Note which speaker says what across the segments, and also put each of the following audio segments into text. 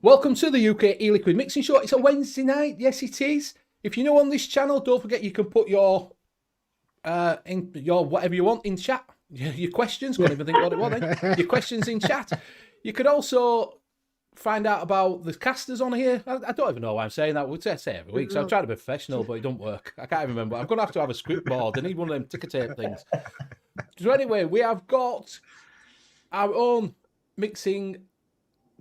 Speaker 1: Welcome to the U.K.E-liquid mixing show. It's a Wednesday night. Yes, it is. If you're new on this channel, don't forget you can put your whatever you want in chat. Your questions. Can't even think what it was then. Your questions in chat. You could also find out about the casters on here. I don't even know why I'm saying that. We'd say it every week. So I'm trying to be professional, but it don't work. I can't even remember. I'm going to have a script board. I need one of them ticker tape things. So anyway, we have got our own mixing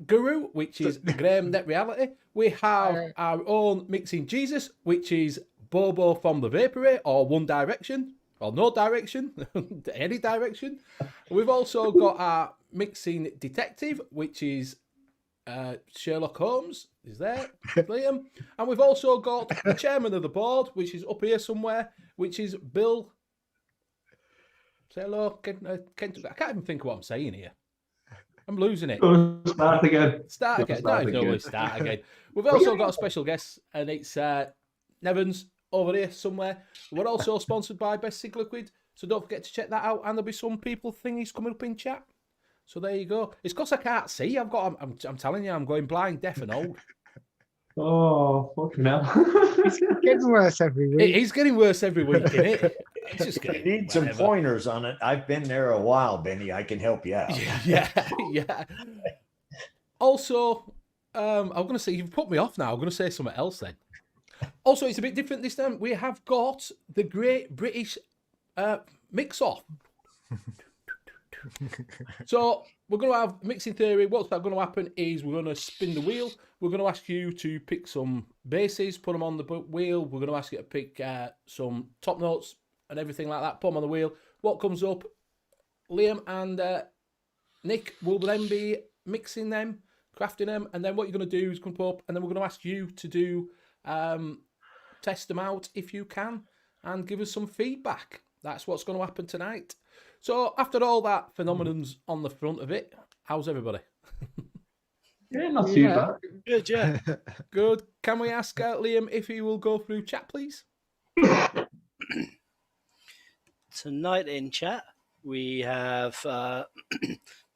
Speaker 1: guru, which is Graham Net Reality. We have our own mixing Jesus, which is Bobo from the Vapory, or One Direction, or No Direction, any direction. We've also got our mixing detective, which is Sherlock Holmes, is there, Liam. And we've also got the chairman of the board, which is up here somewhere, which is Bill. Say hello, I can't even think of what I'm saying here. I'm losing it.
Speaker 2: Start again.
Speaker 1: Start again. No, start again. We've also got a special guest, and it's Nevans over here somewhere. We're also sponsored by U.K.E-liquid, so don't forget to check that out. And there'll be some people thingies coming up in chat. So there you go. It's because I can't see. I'm telling you, I'm going blind, deaf, and old.
Speaker 2: Oh, fucking hell.
Speaker 3: It's getting worse every week.
Speaker 1: It is getting worse every week, isn't it? It's just
Speaker 4: you need some pointers on it. I've been there a while, Benny. I can help you out.
Speaker 1: Yeah. Also, I'm going to say, you've put me off now. I'm going to say something else then. Also, it's a bit different this time. We have got the Great British Mix-Off. So we're going to have mixing theory. What's that going to happen is we're going to spin the wheel. We're going to ask you to pick some bases, put them on the wheel. We're going to ask you to pick some top notes and everything like that. Put them on the wheel. What comes up, Liam and Nick will then be mixing them, crafting them, and then what you're going to do is come up, and then we're going to ask you to do test them out if you can, and give us some feedback. That's what's going to happen tonight. So after all that phenomenon's on the front of it, how's everybody?
Speaker 2: Yeah, not too bad.
Speaker 1: Good, yeah. Good. Can we ask Liam if he will go through chat, please?
Speaker 5: Tonight in chat, we have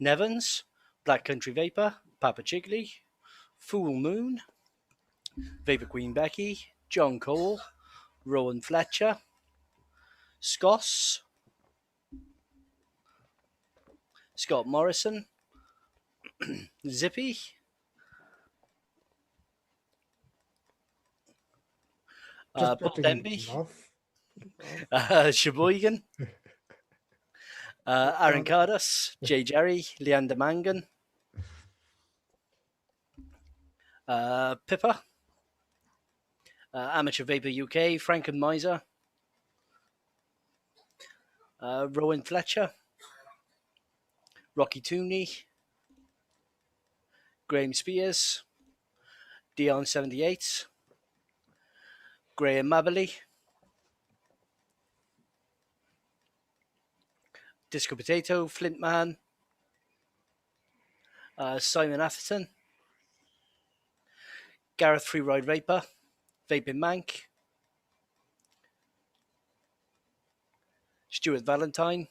Speaker 5: Nevans, Black Country Vapor, Papa Chigley, Fool Moon, Vapor Queen Becky, John Cole, Rowan Fletcher, Scoss, Scott Morrison, Zippy, Bob Denby, Sheboygan, Aaron Cardos, Jay Jerry, Leander Mangan, Pippa, Amateur Vapor UK, Frank and Miser, Rowan Fletcher, Rocky Tooney, Graham Spears, Dion78, Graham Mabberley, Disco Potato, Flintman, Simon Atherton, Gareth Freeride Vapor, Vaping Mank, Stuart Valentine,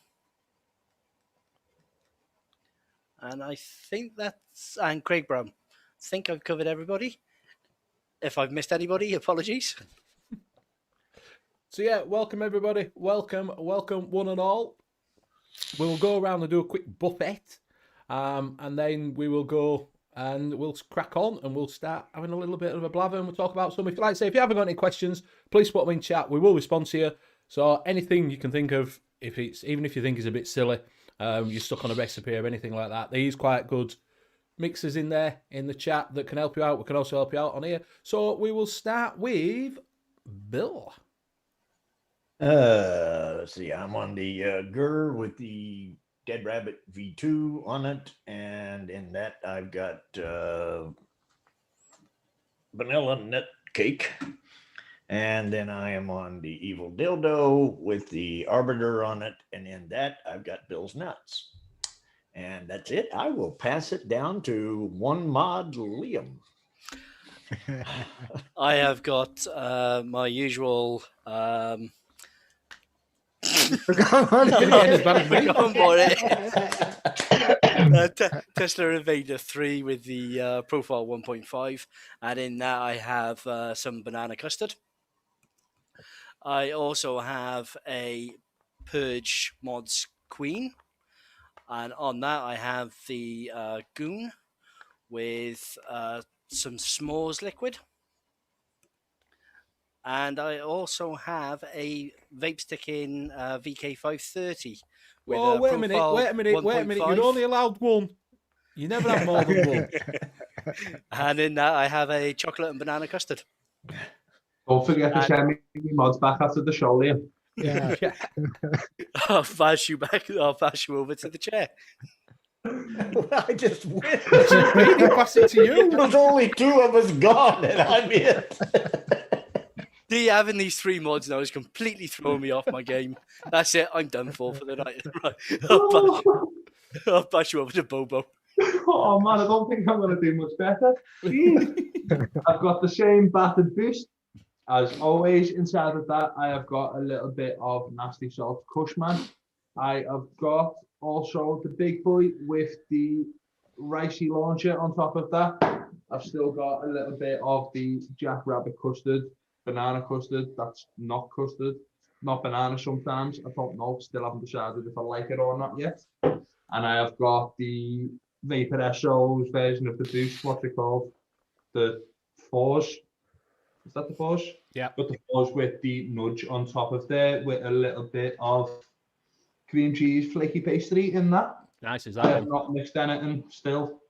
Speaker 5: and I think that's, and Craig Brown. I think I've covered everybody. If I've missed anybody, apologies.
Speaker 1: So yeah, welcome everybody. Welcome one and all. We'll go around and do a quick buffet, and then we will go and we'll crack on and we'll start having a little bit of a blather and we'll talk about some. If you like, say, if you haven't got any questions, please put them in chat. We will respond to you. So anything you can think of, even if you think it's a bit silly, you're stuck on a recipe or anything like that, there's quite good mixers in there in the chat that can help you out. We can also help you out on here. So we will start with Bill.
Speaker 4: Let's see. I'm on the GUR with the Dead Rabbit V2 on it, and in that I've got vanilla nut cake. And then I am on the Evil Dildo with the Arbiter on it. And in that, I've got Bill's Nuts. And that's it. I will pass it down to one mod, Liam.
Speaker 5: I have got my usual...
Speaker 3: Come on,
Speaker 5: Go on for it. Tesla Invader 3 with the profile 1.5, and in that I have some banana custard. I also have a Purge Mods Queen, and on that I have the Goon with some s'mores liquid. And I also have a vape stick in VK530 with
Speaker 1: Oh,
Speaker 5: a
Speaker 1: wait a minute,
Speaker 5: profile
Speaker 1: wait a minute.
Speaker 5: 1.5.
Speaker 1: You're only allowed one. You never have more than one.
Speaker 5: And in that I have a chocolate and banana custard.
Speaker 2: Don't forget to send me mods back after the show, Liam.
Speaker 3: Yeah.
Speaker 1: Yeah.
Speaker 5: I'll pass you back. I'll pass you over to the chair.
Speaker 4: I just went.
Speaker 1: Really pass it to you.
Speaker 4: There's only two of us gone, and I'm it.
Speaker 5: Having these 3 mods now is completely throwing me off my game. That's it. I'm done for the night. Right. I'll pass you over to Bobo.
Speaker 2: Oh man, I don't think I'm going to do much better. I've got the same battered boost. As always, inside of that, I have got a little bit of Nasty Salt Cushman. I have got also the big boy with the ricey launcher on top of that. I've still got a little bit of the Jackrabbit custard, banana custard. That's not custard, not banana sometimes. I don't know, still haven't decided if I like it or not yet. And I have got the Vapor Esso's version of the boost, what's it called? The Force. Is that the Force?
Speaker 1: Yeah.
Speaker 2: But the Force with the nudge on top of there with a little bit of cream cheese flaky pastry in that.
Speaker 1: Nice as
Speaker 2: I have
Speaker 1: that.
Speaker 2: not mixed anything still.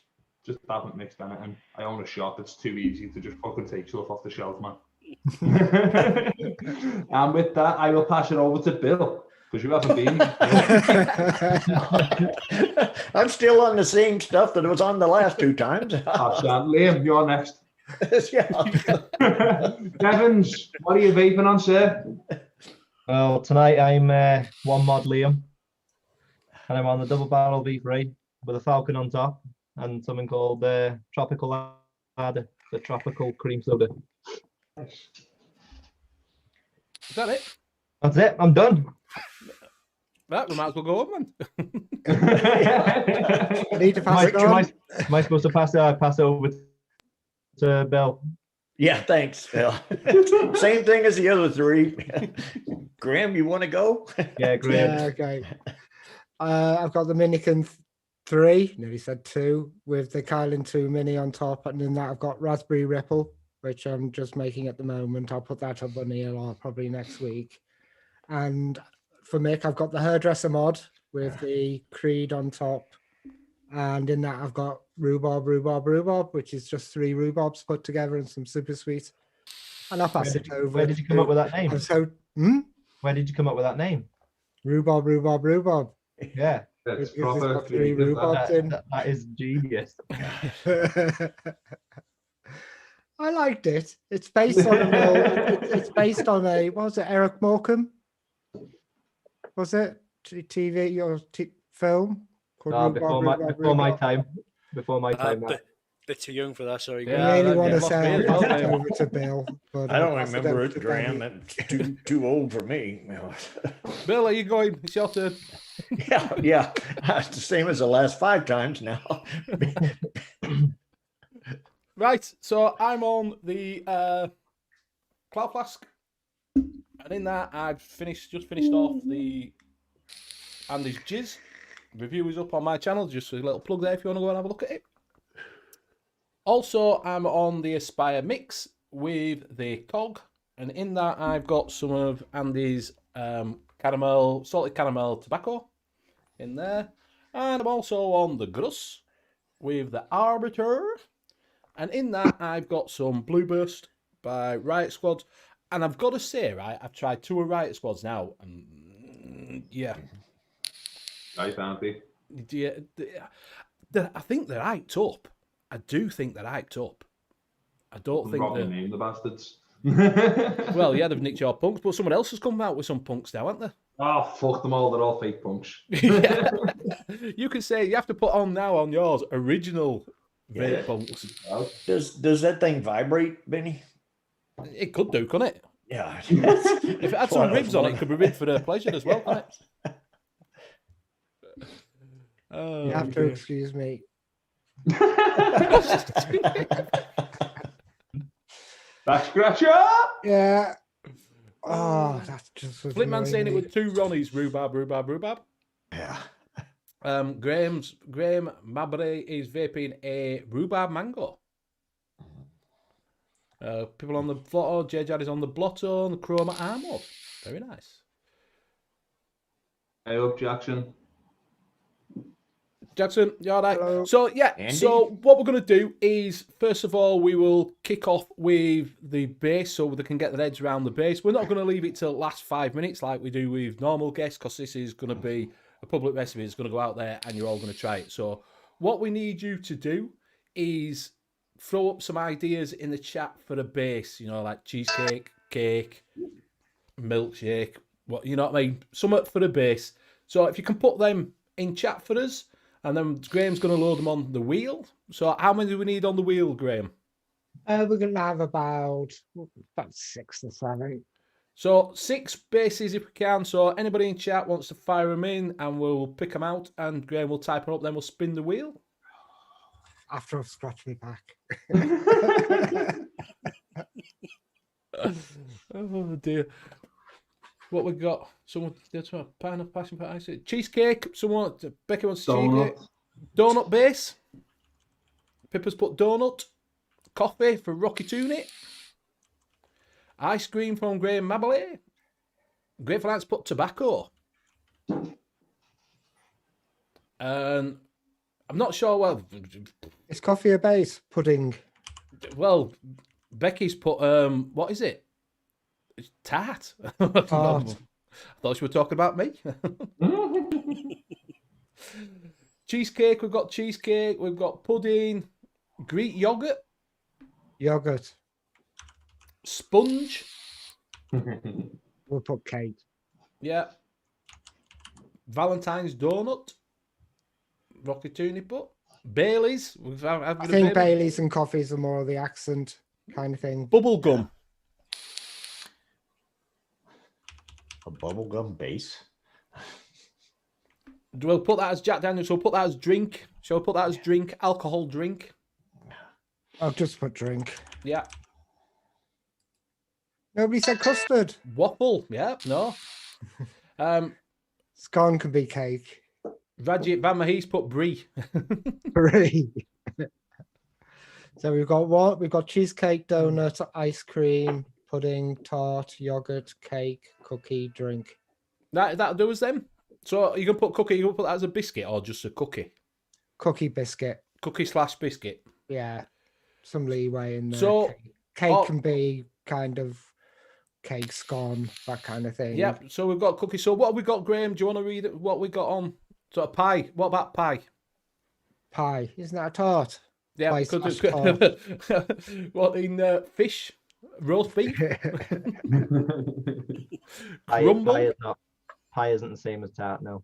Speaker 2: Just haven't mixed anything. I own a shop. It's too easy to just fucking take stuff off the shelf, man. And with that, I will pass it over to Bill. Because you haven't been.
Speaker 4: I'm still on the same stuff that was on the last 2 times.
Speaker 2: Liam, you're next.
Speaker 4: Yeah.
Speaker 2: Devons, what are you vaping on, sir?
Speaker 6: Well, tonight I'm one mod Liam, and I'm on the double barrel V3 with a Falcon on top and something called Tropical Ladder, the tropical cream soda.
Speaker 1: Is that it?
Speaker 6: That's it. I'm done.
Speaker 1: Right, we might as well go on then.
Speaker 3: I need to pass it on.
Speaker 6: Am I supposed to pass it? Pass it over to Bill.
Speaker 4: Yeah, thanks, Phil. Same thing as the other 3. Graham, you want to go?
Speaker 6: Yeah, great.
Speaker 3: Yeah, okay. I've got the Minikin 3, nearly said 2, with the Kylan 2 Mini on top, and in that I've got Raspberry Ripple, which I'm just making at the moment. I'll put that up on the ELR probably next week. And for Mick, I've got the Hairdresser mod with the Creed on top. And in that, I've got rhubarb, which is just 3 rhubarbs put together and some super sweet. And I'll pass it over.
Speaker 6: Where did you come up with that name?
Speaker 3: So,
Speaker 6: Where did you come up with that name?
Speaker 3: Rhubarb.
Speaker 6: Yeah.
Speaker 2: That's
Speaker 3: It's
Speaker 2: proper.
Speaker 3: got 3 rhubarbs in.
Speaker 6: That is genius.
Speaker 3: I liked it. It's based on it's based on a, what was it, Eric Morecambe? Was it TV or film?
Speaker 6: Before my time. Before my time.
Speaker 5: Bit too young for that, sorry.
Speaker 1: Yeah,
Speaker 3: I really
Speaker 1: that-
Speaker 3: want
Speaker 1: yeah,
Speaker 3: to
Speaker 1: must
Speaker 3: say
Speaker 1: be
Speaker 3: I'll
Speaker 1: it,
Speaker 3: pass
Speaker 1: must
Speaker 3: it
Speaker 1: be.
Speaker 3: over to Bill. But
Speaker 4: I
Speaker 3: I'll
Speaker 4: don't
Speaker 3: pass
Speaker 4: remember
Speaker 3: over
Speaker 4: it,
Speaker 3: to
Speaker 4: Graham.
Speaker 3: Benny.
Speaker 4: It's too old for me.
Speaker 1: Bill, are you going? It's your turn.
Speaker 4: Yeah. It's the same as the last 5 times now.
Speaker 1: Right, so I'm on the Cloud Flask, and in that I've just finished off the Andy's Jizz. Review is up on my channel, just a little plug there if you want to go and have a look at it. Also, I'm on the Aspire Mix with the Cog, and in that I've got some of Andy's salted caramel tobacco in there. And I'm also on the Gruss with the Arbiter. And in that, I've got some Blueburst by Riot Squad. And I've got to say, right, I've tried 2 of Riot Squads now. And yeah.
Speaker 2: Nice, Andy.
Speaker 1: I think they're hyped up. I do think they're hyped up. I don't think
Speaker 2: Probably
Speaker 1: they're...
Speaker 2: name the bastards.
Speaker 1: Well, yeah, they've nicked your punks, but someone else has come out with some punks now, haven't they?
Speaker 2: Oh, fuck them all. They're all fake punks.
Speaker 1: Yeah. You can say, you have to put on now on yours, original vape punks.
Speaker 4: Does that thing vibrate, Benny?
Speaker 1: It could do, couldn't it?
Speaker 4: Yeah.
Speaker 1: If it had some ribs on it, it could be ribbed for their pleasure as well, couldn't it?
Speaker 3: You have to excuse me.
Speaker 2: Back scratcher.
Speaker 3: Yeah. Oh, that's just was
Speaker 1: Flipman
Speaker 3: annoying
Speaker 1: saying it
Speaker 3: me.
Speaker 1: with 2 Ronnies. Rhubarb.
Speaker 4: Yeah.
Speaker 1: Graham Mabry is vaping a rhubarb mango. People on the photo, J-Jad is on the blotto and the chroma armor. Very nice.
Speaker 2: Hey up, Jackson.
Speaker 1: Jackson, you all right?
Speaker 3: Hello.
Speaker 1: So, yeah,
Speaker 4: Andy?
Speaker 1: so what we're going to do is, first of all, we will kick off with the base so they can get their heads around the base. We're not going to leave it till the last 5 minutes like we do with normal guests because this is going to be a public recipe. It's going to go out there and you're all going to try it. So what we need you to do is throw up some ideas in the chat for a base, you know, like cheesecake, cake, milkshake, what, you know what I mean? Something for a base. So if you can put them in chat for us, and then Graham's going to load them on the wheel. So how many do we need on the wheel, Graham?
Speaker 3: We're going to have about 6 or 7.
Speaker 1: So 6 bases if we can. So anybody in chat wants to fire them in and we'll pick them out and Graham will type them up, then we'll spin the wheel.
Speaker 3: After I've scratched me back.
Speaker 1: Oh dear. What we got? Someone that's a pineapple passion for ice. Cheesecake. Someone Becky wants cheesecake. Donut base. Pippa's put donut. Coffee for Rocky Tooney. Ice cream from Graham Mabally. Grateful Ants put tobacco. And I'm not sure.
Speaker 3: Is coffee a base? Pudding.
Speaker 1: Well, Becky's put what is it? It's tart.
Speaker 3: Tart.
Speaker 1: I thought you were talking about me. Cheesecake. We've got cheesecake. We've got pudding. Greek yogurt.
Speaker 3: Yogurt.
Speaker 1: Sponge.
Speaker 3: We'll put cake.
Speaker 1: Yeah. Valentine's donut. Rocky Tooney put. Bailey's.
Speaker 3: I think Bailey's and coffees are more of the accent kind of thing.
Speaker 1: Bubble gum.
Speaker 4: A bubblegum base.
Speaker 1: We'll put that as Jack Daniels. We'll put that as drink. Shall we put that as drink? Alcohol drink.
Speaker 3: I'll just put drink.
Speaker 1: Yeah.
Speaker 3: Nobody said custard.
Speaker 1: Waffle. Yeah. No.
Speaker 3: Scone can be cake.
Speaker 1: Van Mahis put brie.
Speaker 3: Brie. So we've got cheesecake, donut, ice cream, pudding, tart, yogurt, cake, cookie, drink.
Speaker 1: That'll do us then. So you can put cookie. You can put that as a biscuit or just a cookie.
Speaker 3: Cookie biscuit.
Speaker 1: Cookie/biscuit.
Speaker 3: Yeah. Some leeway in there.
Speaker 1: So
Speaker 3: cake can be kind of cake, scone, that kind of thing.
Speaker 1: Yep. So we've got cookie. So what have we got, Graham? Do you want to read what we got on? So a pie. What about pie?
Speaker 3: Pie. Isn't that a tart?
Speaker 1: Yeah.
Speaker 3: Pie slash tart.
Speaker 1: What in fish? Roast beef?
Speaker 6: Pie isn't the same as tart, no.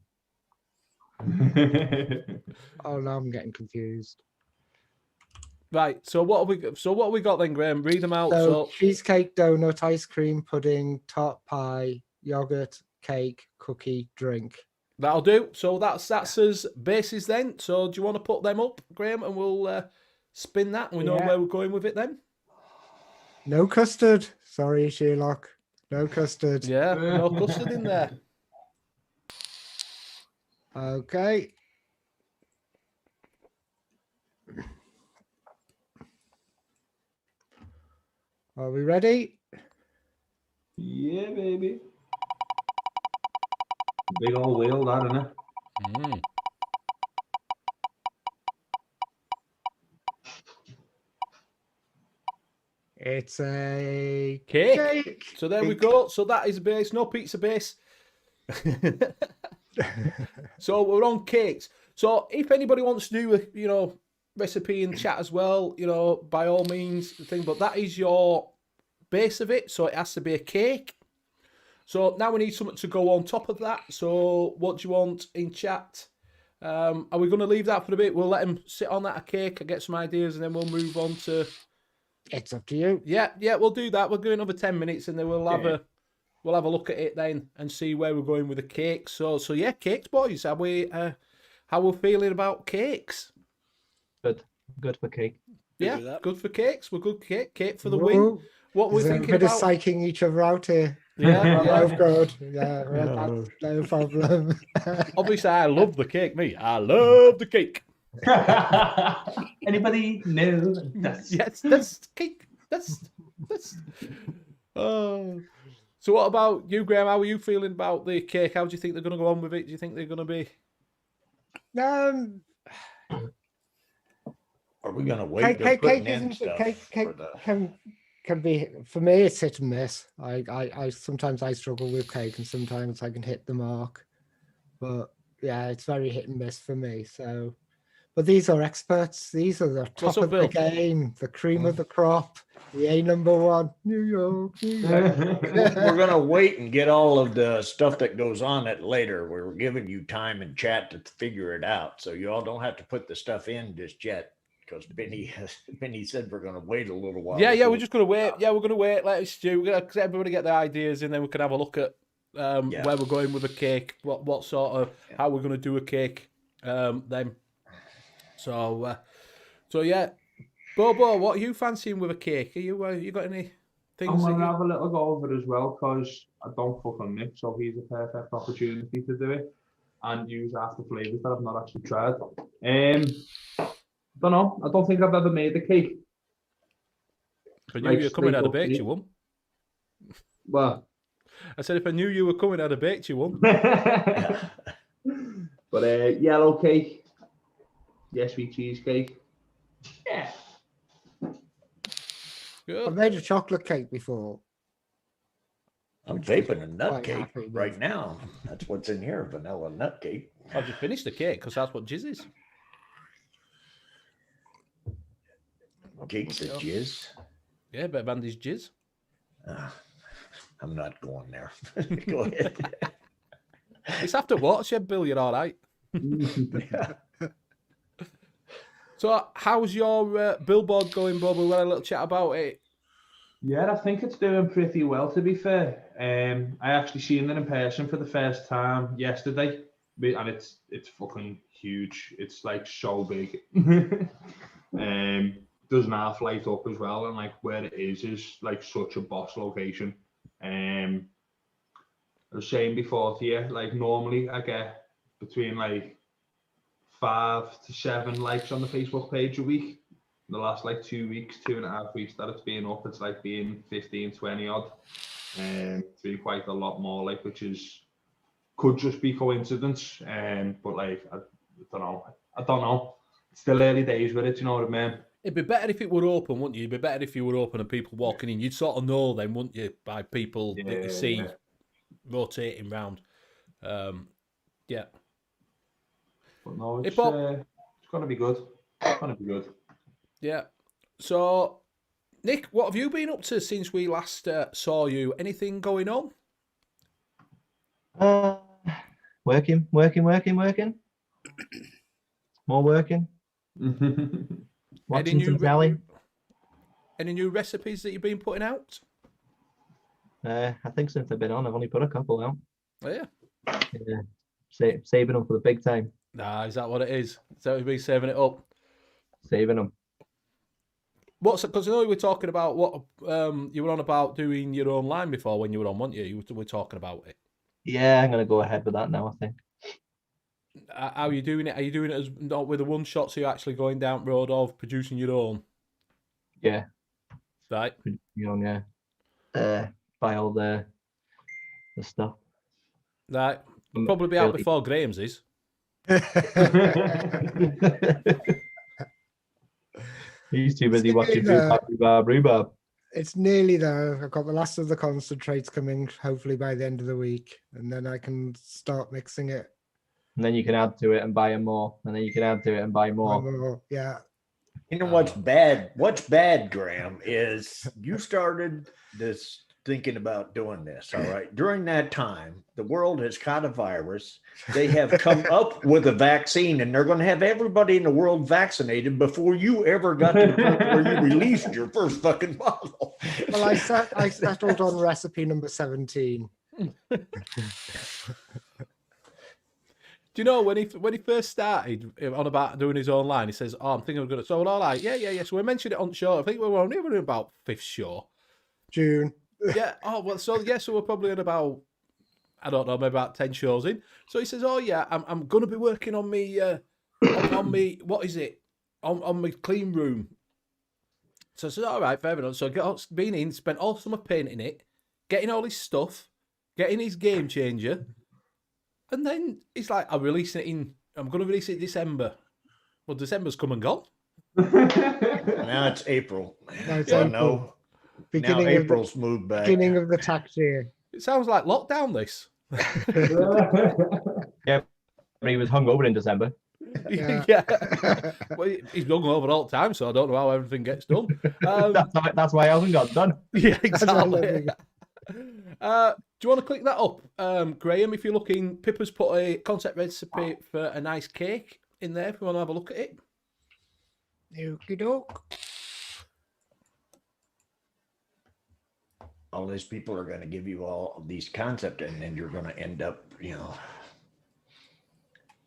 Speaker 3: Oh no, I'm getting confused.
Speaker 1: Right. So what have we got then, Graham? Read them out.
Speaker 3: So cheesecake, donut, ice cream, pudding, tart, pie, yogurt, cake, cookie, drink.
Speaker 1: That'll do. So that's us bases then. So do you want to put them up, Graham, and we'll spin that and we know where we're going with it then?
Speaker 3: No custard. Sorry, Sherlock. No custard.
Speaker 1: Yeah, no custard in there.
Speaker 3: Okay. Are we ready?
Speaker 2: Yeah, baby. Big old wheel, that, isn't it?
Speaker 1: Mm.
Speaker 3: It's a
Speaker 1: Cake. So there we go. So that is a base. No pizza base. So we're on cakes. So if anybody wants to do a recipe in chat as well, by all means, the thing. But that is your base of it. So it has to be a cake. So now we need something to go on top of that. So what do you want in chat? Are we going to leave that for a bit? We'll let him sit on that cake and get some ideas, and then we'll move on to.
Speaker 3: It's up to you.
Speaker 1: Yeah, we'll do that. We'll do another 10 minutes, and then we'll have a look at it then and see where we're going with the cakes. So yeah, cakes, boys. Have we how we're feeling about cakes.
Speaker 6: Good for cake.
Speaker 1: Yeah,
Speaker 5: with that.
Speaker 1: good for cakes. We're good cake for the win.
Speaker 3: Whoa.
Speaker 1: What we're
Speaker 3: Is
Speaker 1: thinking
Speaker 3: everybody
Speaker 1: about?
Speaker 3: psyching each other out here?
Speaker 1: Yeah,
Speaker 3: We're
Speaker 1: yeah.
Speaker 3: both good. Yeah, that's no problem.
Speaker 1: Obviously, I love the cake. Me, I love the cake.
Speaker 2: Anybody? No.
Speaker 1: Yes, that's cake. That's. Oh. So, what about you, Graham? How are you feeling about the cake? How do you think they're going to go on with it? Do you think they're going to be?
Speaker 4: Are we going to wait till putting in stuff for the...
Speaker 3: can be, for me, it's hit and miss. I sometimes I struggle with cake, and sometimes I can hit the mark. But yeah, it's very hit and miss for me. So, but these are experts. These are the top of the game, the cream of the crop, the A#1, New York.
Speaker 4: We're going to wait and get all of the stuff that goes on it later. We're giving you time in chat to figure it out, so you all don't have to put the stuff in just yet. Because Benny said we're going to wait a little while.
Speaker 1: Yeah, we're just going to wait. Yeah, we're going to wait. Let us do. Let everybody get their ideas, and then we can have a look at where we're going with a cake. What sort of how we're going to do a cake. Then. So yeah, Bobo, what are you fancying with a cake? Are you got any things?
Speaker 2: I'm going to have a little go over it as well, because I don't fucking mix, so here's a perfect opportunity to do it and use half the flavours that I've not actually tried. Don't know. I don't think I've ever made a cake.
Speaker 1: If I knew you were coming, I'd have baked you one.
Speaker 2: Well,
Speaker 1: I said if I knew you were coming, I'd have baked you one.
Speaker 2: But yellow cake, sweet cheesecake. Yeah.
Speaker 1: Good.
Speaker 3: I've made a chocolate cake before.
Speaker 4: I'm vaping a nut
Speaker 3: Quite
Speaker 4: cake
Speaker 3: happy with.
Speaker 4: right now. That's what's in here, vanilla nut cake.
Speaker 1: I've just finished the cake because that's what jizz is.
Speaker 4: Cake's a jizz.
Speaker 1: Yeah, bit of Andy's jizz.
Speaker 4: I'm not going there. Go ahead.
Speaker 1: It's after Watershed, Bill. You're all right.
Speaker 4: Yeah.
Speaker 1: So, how's your billboard going, Bob? We had a little chat about it.
Speaker 2: Yeah, I think it's doing pretty well, to be fair. I actually seen it in person for the first time yesterday, and it's fucking huge. It's like so big. Doesn't half light up as well, and like where it is like such a boss location. I was saying before to you, like normally I get between like 5 to 7 likes on the Facebook page a week. The last like 2 weeks, 2.5 weeks that it's been up, it's like being 15, 20 odd. It's been quite a lot more, like, which could just be coincidence. But like I don't know. It's still early days with it, you know what I mean?
Speaker 1: It'd be better if it were open, wouldn't you? It'd be better if you were open and people walking in. You'd sort of know then, wouldn't you, by people that you see rotating round. Yeah.
Speaker 2: But no, it's going to be good. It's going to be good.
Speaker 1: Yeah. So, Nick, what have you been up to since we last saw you? Anything going on?
Speaker 6: Working. More working. Watching some telly.
Speaker 1: Any new recipes that you've been putting out?
Speaker 6: I think since I've been on, I've only put a couple out.
Speaker 1: Oh, yeah.
Speaker 6: Yeah. Saving them for the big time.
Speaker 1: Nah, is that what it is? Is that what you've been saving it up?
Speaker 6: Saving them.
Speaker 1: Because I know you were talking about what you were on about doing your own line before when you were on, weren't you? You were talking about it.
Speaker 6: Yeah, I'm going to go ahead with that now, I think.
Speaker 1: How are you doing it? Are you doing it as not with a one shot, so you're actually going down the road of producing your own?
Speaker 6: Yeah.
Speaker 1: Right.
Speaker 6: Your own, yeah. Buy all the stuff.
Speaker 1: Right. Probably be out before Graham's is.
Speaker 6: He's too busy watching rhubarb.
Speaker 3: It's nearly there. I've got the last of the concentrates coming, hopefully by the end of the week, and then I can start mixing it.
Speaker 6: And then you can add to it and buy more, and then you can add to it and buy more.
Speaker 3: Yeah.
Speaker 4: You know what's bad? What's bad, Graham, is you started this thinking about doing this, all right? During that time, the world has caught a virus. They have come up with a vaccine, and they're going to have everybody in the world vaccinated before you ever got to the point where you released your first fucking bottle.
Speaker 3: Well, I settled on recipe number 17.
Speaker 1: Do you know when he first started on about doing his own line? He says, "Oh, I'm thinking I'm gonna." So we're all like, "Yeah." So we mentioned it on the show. I think we were only in about 5th show.
Speaker 3: June.
Speaker 1: Yeah. Oh well. So we're probably at about, I don't know, maybe about 10 shows in. So he says, "Oh yeah, I'm gonna be working on me on me, what is it, on my clean room." So I said, "All right, fair enough." So been in, spent all summer painting it, getting all his stuff, getting his game changer, and then he's like, I'm going to release it in December. Well, December's come and gone.
Speaker 4: Now it's April.
Speaker 3: No, it's
Speaker 4: Well,
Speaker 3: April.
Speaker 4: no. Now
Speaker 3: Beginning
Speaker 4: April's moved back.
Speaker 3: Beginning of the tax year.
Speaker 1: It sounds like lockdown, this.
Speaker 6: Yeah, but he was hungover in December.
Speaker 1: Yeah. Well, he's done over all the time, so I don't know how everything gets done.
Speaker 6: That's why I haven't got done.
Speaker 1: Yeah, exactly. Do you want to click that up, Graham? If you're looking, Pippa's put a concept recipe for a nice cake in there. If you want to have a look at it.
Speaker 3: Okie doke.
Speaker 4: All these people are going to give you all of these concepts, and then you're going to end up,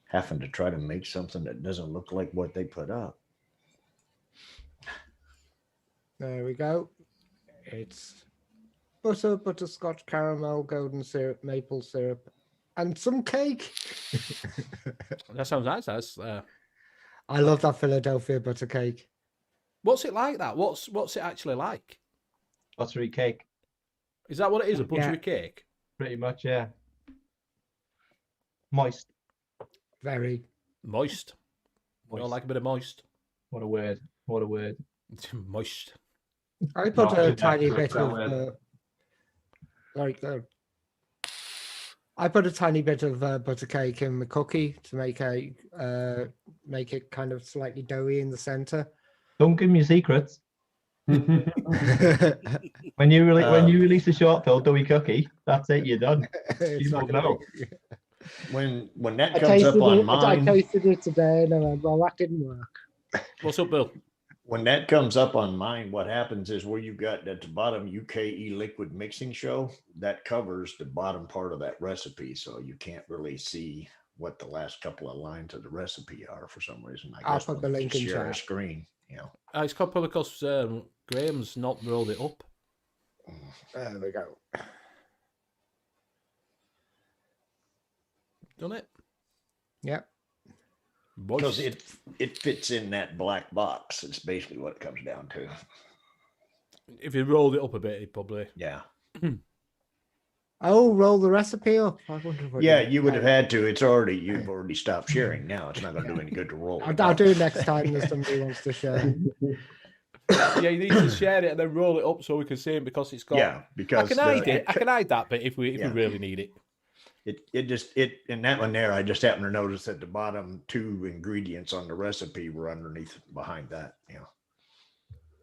Speaker 4: having to try to make something that doesn't look like what they put up.
Speaker 3: There we go. It's butter, butterscotch, caramel, golden syrup, maple syrup, and some cake.
Speaker 1: That sounds nice.
Speaker 3: I love that Philadelphia butter cake.
Speaker 1: What's it like? That what's it actually like?
Speaker 6: Buttery cake,
Speaker 1: Is that what it is? A buttery cake?
Speaker 6: pretty much, yeah. Moist.
Speaker 3: Very.
Speaker 1: Moist. We all like a bit of moist.
Speaker 6: What a word. What a word.
Speaker 1: Moist.
Speaker 3: I put
Speaker 2: Not
Speaker 3: a
Speaker 2: too
Speaker 3: tiny
Speaker 2: bad,
Speaker 3: bit
Speaker 2: that
Speaker 3: of I put a tiny bit of butter cake in the cookie to make it kind of slightly doughy in the center.
Speaker 6: Don't give me your secrets. When you release a short film doughy cookie, that's it. You're done.
Speaker 3: It's
Speaker 6: You
Speaker 3: not
Speaker 6: don't
Speaker 3: gonna
Speaker 6: know.
Speaker 3: be-
Speaker 4: When that
Speaker 3: I
Speaker 4: comes up
Speaker 3: tasted
Speaker 4: on
Speaker 3: it. I
Speaker 4: mine,
Speaker 3: tasted it today, and I went, well, that didn't work.
Speaker 1: What's up, Bill?
Speaker 4: when that comes up on mine, what happens is where you've got at the bottom U.K.E-liquid mixing show, that covers the bottom part of that recipe, so you can't really see what the last couple of lines of the recipe are for some reason. I
Speaker 3: I'll
Speaker 4: guess
Speaker 3: put the
Speaker 4: when you
Speaker 3: link in
Speaker 4: share a
Speaker 3: chat.
Speaker 4: screen,
Speaker 1: It's probably because Graham's not rolled it up.
Speaker 3: There we go.
Speaker 1: Done it?
Speaker 3: Yep.
Speaker 4: because
Speaker 1: Moist.
Speaker 4: it fits in that black box. It's basically what it comes down to.
Speaker 1: If you rolled it up a bit, it probably.
Speaker 4: Yeah.
Speaker 3: Oh, roll the recipe up. I wonder what
Speaker 4: Yeah, you would have had to. You've already stopped sharing now. It's not going to do any good to roll.
Speaker 3: I'll do it next time if somebody wants to share.
Speaker 1: Yeah, you need to share it and then roll it up so we can see it because it's got.
Speaker 4: Yeah, because
Speaker 1: I can hide it. I can hide that bit if we
Speaker 4: Yeah.
Speaker 1: really need it.
Speaker 4: It in that one there, I just happened to notice that the bottom two ingredients on the recipe were underneath behind that.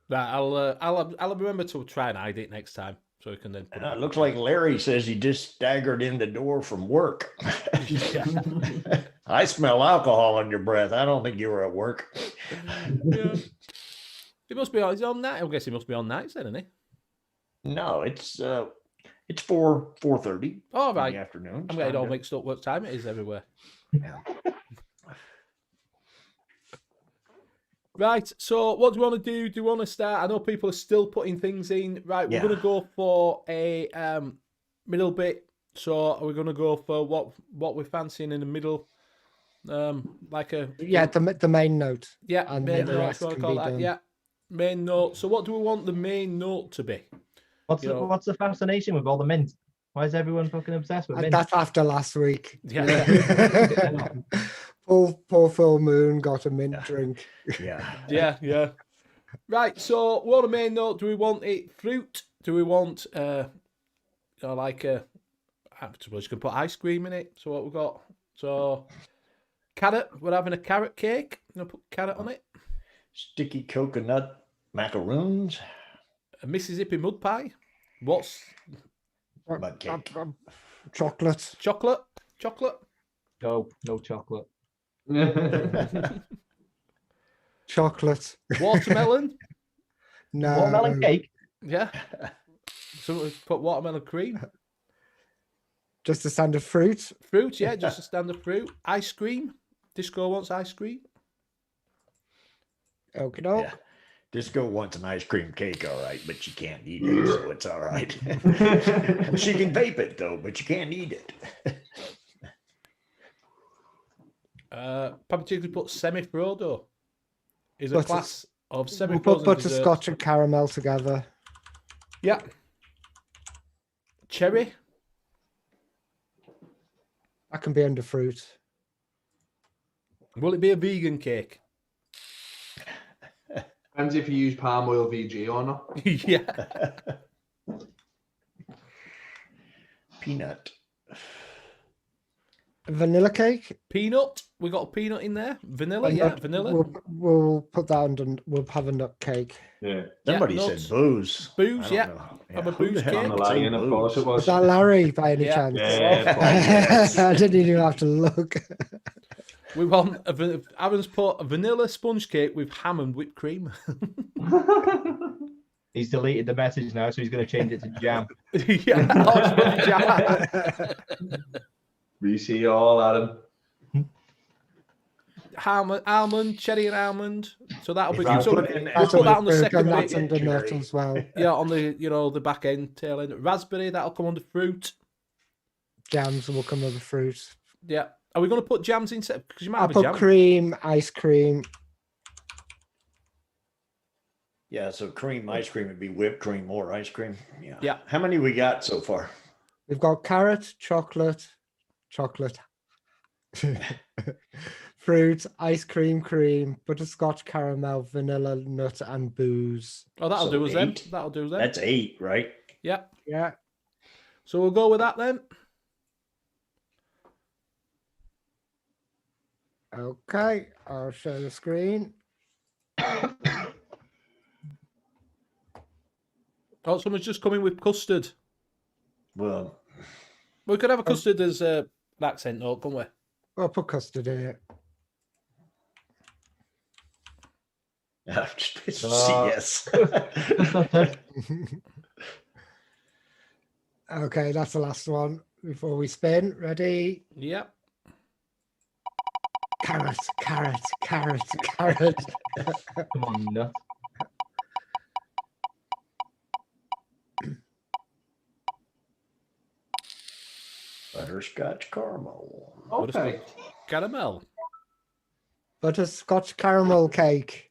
Speaker 1: Right, I'll remember to try and hide it next time so we can then. Put
Speaker 4: It looks like Larry says he just staggered in the door from work. I smell alcohol in your breath. I don't think you were at work.
Speaker 1: Yeah. He must be on. He's on night. I guess he must be on nights then, isn't he?
Speaker 4: No, it's 4:30
Speaker 1: All
Speaker 4: in
Speaker 1: right.
Speaker 4: the afternoon.
Speaker 1: I'm getting all mixed up what time it is everywhere.
Speaker 4: Yeah.
Speaker 1: Right, so what do you want to do? Do you want to start? I know people are still putting things in. Right, we're
Speaker 4: Yeah.
Speaker 1: going to go for a middle bit. So are we going to go for what we're fancying in the middle? Like a
Speaker 3: The main note.
Speaker 1: yeah,
Speaker 3: and
Speaker 1: main
Speaker 3: then the
Speaker 1: note.
Speaker 3: rest
Speaker 1: So I
Speaker 3: can
Speaker 1: call
Speaker 3: be
Speaker 1: that
Speaker 3: done.
Speaker 1: yeah, main note. So what do we want the main note to be?
Speaker 6: What's
Speaker 1: You know-
Speaker 6: what's the fascination with all the mint? Why is everyone fucking obsessed with mint?
Speaker 3: That's after last week.
Speaker 1: Yeah,
Speaker 3: Poor full moon got a mint drink.
Speaker 4: Yeah.
Speaker 1: yeah. Right, so what a main note? Do we want it fruit? Do we want like a? I suppose you can put ice cream in it. So what we've got? So carrot. We're having a carrot cake. You know, put carrot on it.
Speaker 4: Sticky coconut macaroons.
Speaker 1: A Mississippi mud pie. What's
Speaker 4: Mud cake.
Speaker 3: Chocolate.
Speaker 1: chocolate?
Speaker 6: No chocolate.
Speaker 3: Chocolate.
Speaker 1: Watermelon.
Speaker 3: No.
Speaker 6: Watermelon cake.
Speaker 1: Yeah. So we put watermelon cream.
Speaker 3: Just a standard fruit.
Speaker 1: Fruit, yeah, just a standard fruit. Ice cream. Disco wants ice cream.
Speaker 3: Okay, no.
Speaker 4: Yeah. Disco wants an ice cream cake, all right, but she can't eat it, so it's all right. She can vape it though, but you can't eat it.
Speaker 1: Papa Jiggly put semi-frodo. Is a
Speaker 3: Butter-
Speaker 1: class of
Speaker 3: We'll
Speaker 1: semi-frozen
Speaker 3: put
Speaker 1: desserts.
Speaker 3: butterscotch and caramel together.
Speaker 1: Yeah. Cherry.
Speaker 3: That can be under fruit.
Speaker 1: Will it be a vegan cake?
Speaker 2: Depends if you use palm oil VG or not.
Speaker 1: Yeah.
Speaker 4: Peanut.
Speaker 3: Vanilla cake.
Speaker 1: Peanut. We got a peanut in there. Vanilla, yeah,
Speaker 3: Nut-
Speaker 1: vanilla.
Speaker 3: We'll put that under. We'll have a nut cake.
Speaker 2: Yeah.
Speaker 4: Somebody
Speaker 1: nuts.
Speaker 4: said booze.
Speaker 1: Booze,
Speaker 4: I don't
Speaker 1: yeah.
Speaker 4: know.
Speaker 1: Have a
Speaker 4: Who the
Speaker 1: booze
Speaker 4: hell
Speaker 1: cake.
Speaker 4: would say
Speaker 2: Lion, of course it
Speaker 4: booze?
Speaker 2: was.
Speaker 3: Was that Larry by any
Speaker 1: Yeah.
Speaker 3: chance?
Speaker 2: Yeah,
Speaker 3: I didn't even have to look.
Speaker 1: We want Aaron's put a vanilla sponge cake with ham and whipped cream.
Speaker 6: He's deleted the message now, so he's going to change it to jam.
Speaker 1: Yeah, oh, sponge jam.
Speaker 2: We see you all, Adam.
Speaker 1: Ham, almond, cherry and almond. So that'll be.
Speaker 4: If you
Speaker 1: So
Speaker 4: put
Speaker 1: we'll
Speaker 4: in
Speaker 1: put that on the
Speaker 3: fruit,
Speaker 1: second
Speaker 3: and that's
Speaker 1: bit.
Speaker 3: under nut
Speaker 4: Cherry.
Speaker 3: as well.
Speaker 1: Yeah, on the the back end tail end. Raspberry, that'll come under fruit.
Speaker 3: Jams will come with the fruit.
Speaker 1: Yeah. Are we going to put jams in? Because you might
Speaker 3: I'll
Speaker 1: have a
Speaker 3: put
Speaker 1: jam.
Speaker 3: cream, ice cream.
Speaker 4: Yeah, so cream, ice cream would be whipped cream or ice cream. Yeah.
Speaker 1: Yeah.
Speaker 4: How many we got so far?
Speaker 3: We've got carrot, chocolate, fruit, ice cream, cream, butterscotch, caramel, vanilla, nut, and booze.
Speaker 1: Oh, that'll
Speaker 4: So
Speaker 1: do us then.
Speaker 4: 8.
Speaker 1: That'll do us then.
Speaker 4: That's 8, right?
Speaker 1: Yeah.
Speaker 3: Yeah.
Speaker 1: So we'll go with that then.
Speaker 3: Okay, I'll show the screen.
Speaker 1: Oh, someone's just coming with custard.
Speaker 4: Well,
Speaker 1: We could have a custard as an accent note, couldn't we?
Speaker 3: I'll put custard in it.
Speaker 4: yes.
Speaker 3: Okay, that's the last one before we spin. Ready?
Speaker 1: Yep.
Speaker 3: Carrot, carrot, carrot, carrot.
Speaker 6: Come on, nut.
Speaker 4: Butterscotch caramel.
Speaker 2: Okay.
Speaker 1: Caramel.
Speaker 3: Butterscotch caramel cake.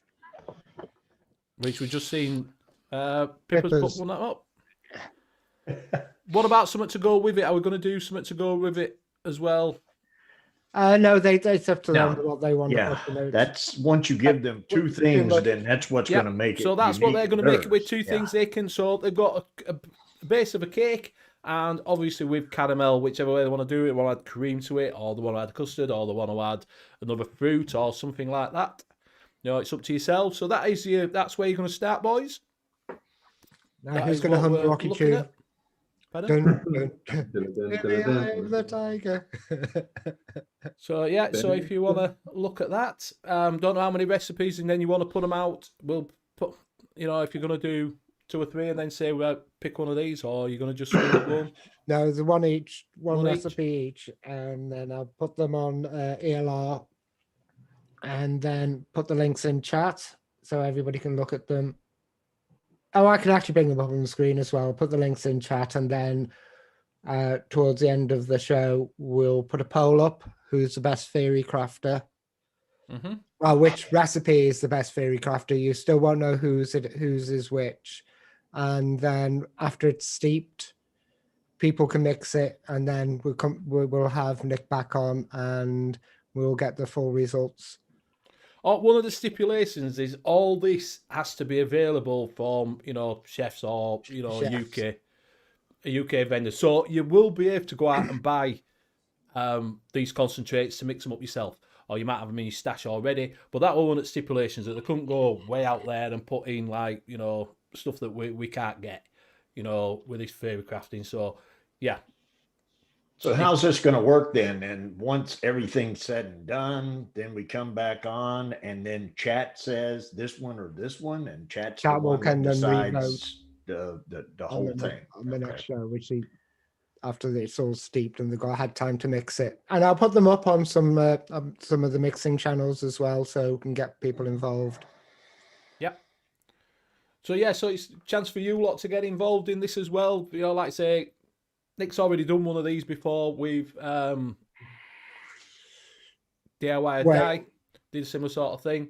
Speaker 1: Which we've just seen. Pippa's
Speaker 3: Pippa's.
Speaker 1: put one up. What about something to go with it? Are we going to do something to go with it as well?
Speaker 3: No, it's up to
Speaker 4: No.
Speaker 3: them what they want
Speaker 4: Yeah,
Speaker 3: to put in it.
Speaker 4: that's once you give them two
Speaker 3: Too
Speaker 4: things,
Speaker 3: much.
Speaker 4: then that's what's
Speaker 1: Yeah,
Speaker 4: going to make it.
Speaker 1: so that's what they're
Speaker 4: unique
Speaker 1: going to make it with.
Speaker 4: theirs.
Speaker 1: Two
Speaker 4: Yeah.
Speaker 1: things they can. So they've got a base of a cake, and obviously with caramel, whichever way they want to do it, they want to add cream to it, or they want to add custard, or they want to add another fruit or something like that. You know, it's up to yourself. So that's where you're going to start, boys.
Speaker 3: Now,
Speaker 1: That
Speaker 3: who's
Speaker 1: is
Speaker 3: going to
Speaker 1: what
Speaker 3: hum the
Speaker 1: we're
Speaker 3: Rocky
Speaker 1: looking
Speaker 3: tune?
Speaker 1: at. Pardon?
Speaker 3: Dun, dun, dun. In the eye of the tiger.
Speaker 1: So yeah, so if you want to look at that, don't know how many recipes, and then you want to put them out, we'll put, if you're going to do 2 or 3, and then say, well, pick one of these, or you're going to just do one.
Speaker 3: No, the one each, one
Speaker 1: One each.
Speaker 3: recipe each, and then I'll put them on ELR, and then put the links in chat so everybody can look at them. Oh, I can actually bring them up on the screen as well. Put the links in chat, and then towards the end of the show, we'll put a poll up. Who's the best theory crafter?
Speaker 1: Mm-hmm.
Speaker 3: Well, which recipe is the best theory crafter? You still won't know whose is which. And then after it's steeped, people can mix it, and then we'll have Nick back on, and we'll get the full results.
Speaker 1: Oh, one of the stipulations is all this has to be available from, chefs or,
Speaker 3: Chefs.
Speaker 1: a UK vendor. So you will be able to go out and buy these concentrates to mix them up yourself. Or you might have them in your stash already. But that was one of the stipulations, that they couldn't go way out there and put in, stuff that we can't get, with this fairy crafting. So, yeah.
Speaker 4: So how's this going to work then? And once everything's said and done, then we come back on, and then chat says this one or this one, and
Speaker 3: Chat will
Speaker 4: can
Speaker 3: can then
Speaker 4: decides the whole thing.
Speaker 3: on the
Speaker 4: Okay.
Speaker 3: next show, which he after it's all steeped and they've had time to mix it. And I'll put them up on some of the mixing channels as well, so we can get people involved.
Speaker 1: Yeah. So yeah, so it's a chance for you lot to get involved in this as well. You know, like I say, Nick's already done one of these before with DIY or Die. Did a similar sort of thing.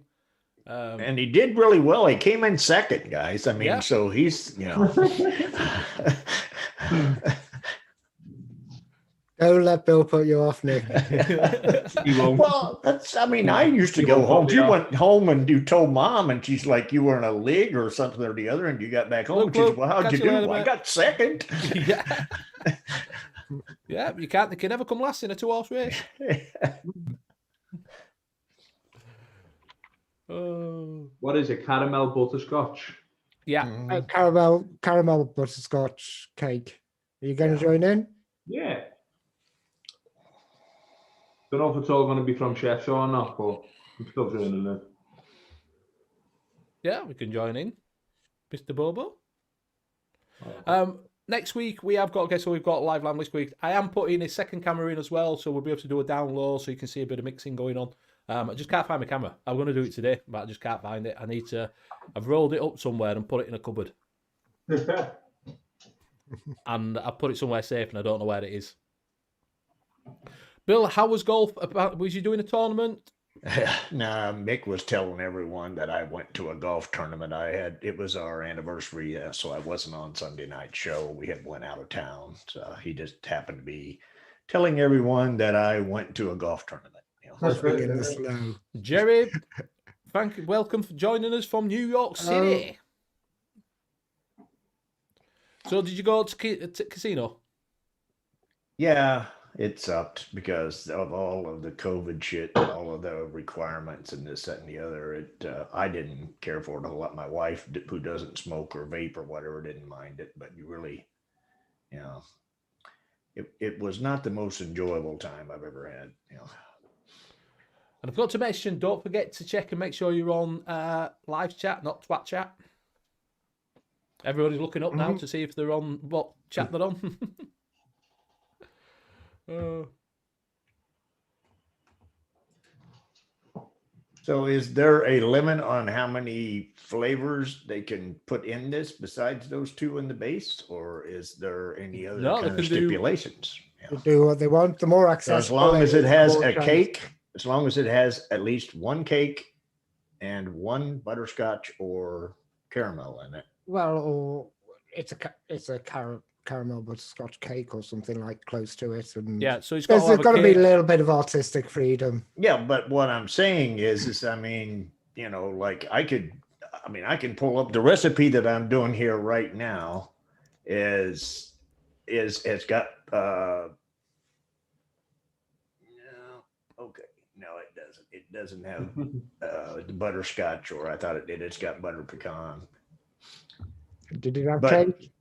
Speaker 4: And he did really well. He came in second, guys. I mean,
Speaker 1: Yeah.
Speaker 4: so he's, you know.
Speaker 3: Don't let Bill put you off, Nick.
Speaker 2: He won't.
Speaker 4: Well, that's, I mean, I used to
Speaker 2: You
Speaker 4: go
Speaker 2: won't
Speaker 4: home.
Speaker 2: put me
Speaker 4: You
Speaker 2: off.
Speaker 4: went home and you told mom, and she's like, you were in a league or something or the other, and you got back home.
Speaker 1: Look,
Speaker 4: And she said,
Speaker 1: look,
Speaker 4: well, how'd
Speaker 1: catch
Speaker 4: you
Speaker 1: you
Speaker 4: do?
Speaker 1: later,
Speaker 4: Well, I
Speaker 1: mate.
Speaker 4: got second.
Speaker 1: Yeah. Yeah, they can never come last in a 2-horse race. Oh.
Speaker 2: What is it? Caramel butterscotch.
Speaker 1: Yeah.
Speaker 3: Caramel butterscotch cake. Are you going to join in?
Speaker 2: Yeah. Don't know if it's all going to be from chefs or not, but I'm still doing it.
Speaker 1: Yeah, we can join in. Mr. Bobo. Next week we have got, okay, so we've got live lamb this week. I am putting a second camera in as well, so we'll be able to do a down low so you can see a bit of mixing going on. I just can't find my camera. I'm going to do it today, but I just can't find it. I've rolled it up somewhere and put it in a cupboard. And I've put it somewhere safe and I don't know where it is. Bill, how was golf? Was you doing a tournament?
Speaker 4: Nah, Mick was telling everyone that I went to a golf tournament. It was our anniversary, so I wasn't on Sunday night show. We had went out of town, so he just happened to be telling everyone that I went to a golf tournament.
Speaker 3: Swinging the slow.
Speaker 1: Jerry, welcome for joining us from New York City. So did you go to casino?
Speaker 4: Yeah, it sucked because of all of the COVID shit, all of the requirements and this, that, and the other. I didn't care for it a whole lot. My wife, who doesn't smoke or vape or whatever, didn't mind it. But you really, it was not the most enjoyable time I've ever had.
Speaker 1: And I forgot to mention, don't forget to check and make sure you're on live chat, not twat chat. Everybody's looking up now to see if they're on what chat they're on.
Speaker 4: So is there a limit on how many flavors they can put in this besides those two in the base? Or is there any other
Speaker 1: No, they
Speaker 4: kind of
Speaker 1: can do-
Speaker 4: stipulations?
Speaker 3: They do what they want. The more
Speaker 4: So
Speaker 3: accessible.
Speaker 4: as long as it has
Speaker 3: the more
Speaker 4: a
Speaker 3: chance.
Speaker 4: cake, as long as it has at least one cake and one butterscotch or caramel in it.
Speaker 3: Well, or it's a caramel butterscotch cake or something like close to it. And
Speaker 1: Yeah, so it's got
Speaker 3: there's
Speaker 1: to
Speaker 3: got to be a
Speaker 1: cake.
Speaker 3: little bit of artistic freedom.
Speaker 4: Yeah, but what I'm saying is I mean, like I can pull up the recipe that I'm doing here right now it's got okay. No, it doesn't. It doesn't have the butterscotch, or I thought it did. It's got butter pecan.
Speaker 3: Did it have
Speaker 4: But-
Speaker 3: cake?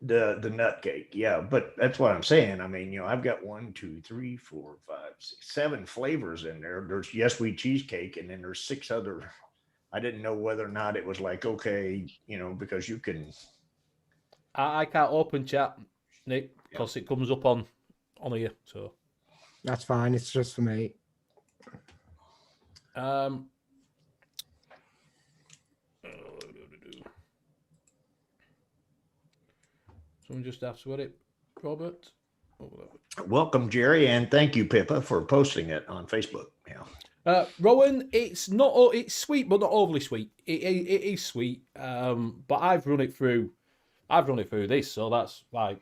Speaker 4: The nut cake, yeah, but that's what I'm saying. I mean, I've got 1, 2, 3, 4, 5, 6, 7 flavors in there. There's Yes Sweet cheesecake, and then there's 6 other. I didn't know whether or not it was like okay, because you can.
Speaker 1: I can't open chat, Nick, because it comes up on here. So
Speaker 3: That's fine. It's just for me.
Speaker 1: Someone just asked what it, Robert.
Speaker 4: Welcome, Jerry, and thank you, Pippa, for posting it on Facebook. Yeah.
Speaker 1: Rowan, it's sweet, but not overly sweet. It is sweet, but I've run it through this, so that's like,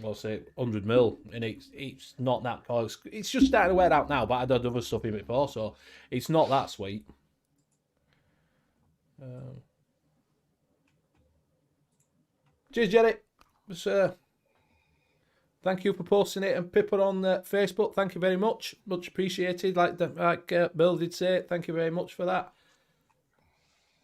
Speaker 1: we'll say 100 ml, and it's not that close. It's just starting to wear out now, but I'd had other stuff in it before, so it's not that sweet. Cheers, Jerry. Thank you for posting it, and Pippa on Facebook. Thank you very much. Much appreciated. Like Bill did say, thank you very much for that.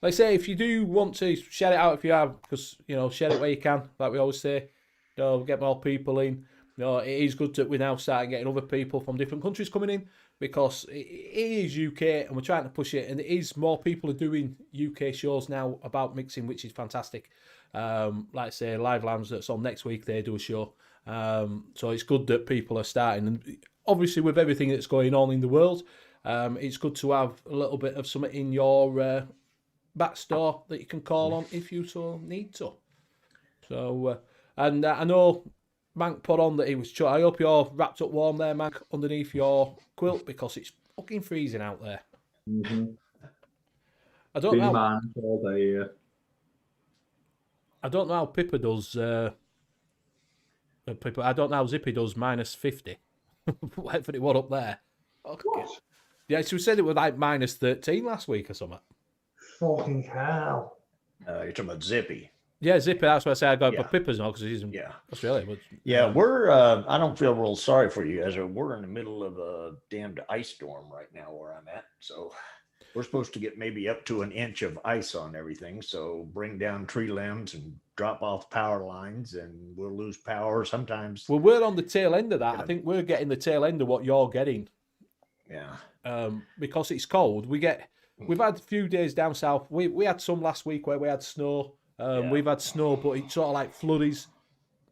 Speaker 1: Like I say, if you do want to share it out, if you have, because share it where you can. Like we always say, get more people in. It is good that we're now starting getting other people from different countries coming in, because it is UK and we're trying to push it, and it is more people are doing UK shows now about mixing, which is fantastic. Like I say, Live Lambs that's on next week, they do a show. So it's good that people are starting. And obviously, with everything that's going on in the world, it's good to have a little bit of something in your back store that you can call on if you so need to. So, and I know Mank put on that he was. I hope you're wrapped up warm there, Mank, underneath your quilt because it's fucking freezing out there.
Speaker 2: Mm-hmm.
Speaker 1: I don't know.
Speaker 2: Man all day, yeah.
Speaker 1: I don't know how Pippa does. Pippa, I don't know how Zippy does -50. Whatever it was up there. Okay.
Speaker 2: What?
Speaker 1: Yeah, she said it was like -13 last week or something.
Speaker 2: Fucking hell.
Speaker 4: You're talking about Zippy.
Speaker 1: Yeah, Zippy. That's why I say I go.
Speaker 4: Yeah.
Speaker 1: But Pippa's not because he's in
Speaker 4: Yeah.
Speaker 1: Australia. But
Speaker 4: Yeah, we're. I don't feel real sorry for you guys. We're in the middle of a damned ice storm right now where I'm at. So we're supposed to get maybe up to an inch of ice on everything. So bring down tree limbs and drop off power lines, and we'll lose power sometimes.
Speaker 1: well, we're on the tail end of that. I think we're getting the tail end of what you're getting.
Speaker 4: Yeah.
Speaker 1: Because it's cold. We've had a few days down south. We had some last week where we had snow. We've had snow, but it sort of like floods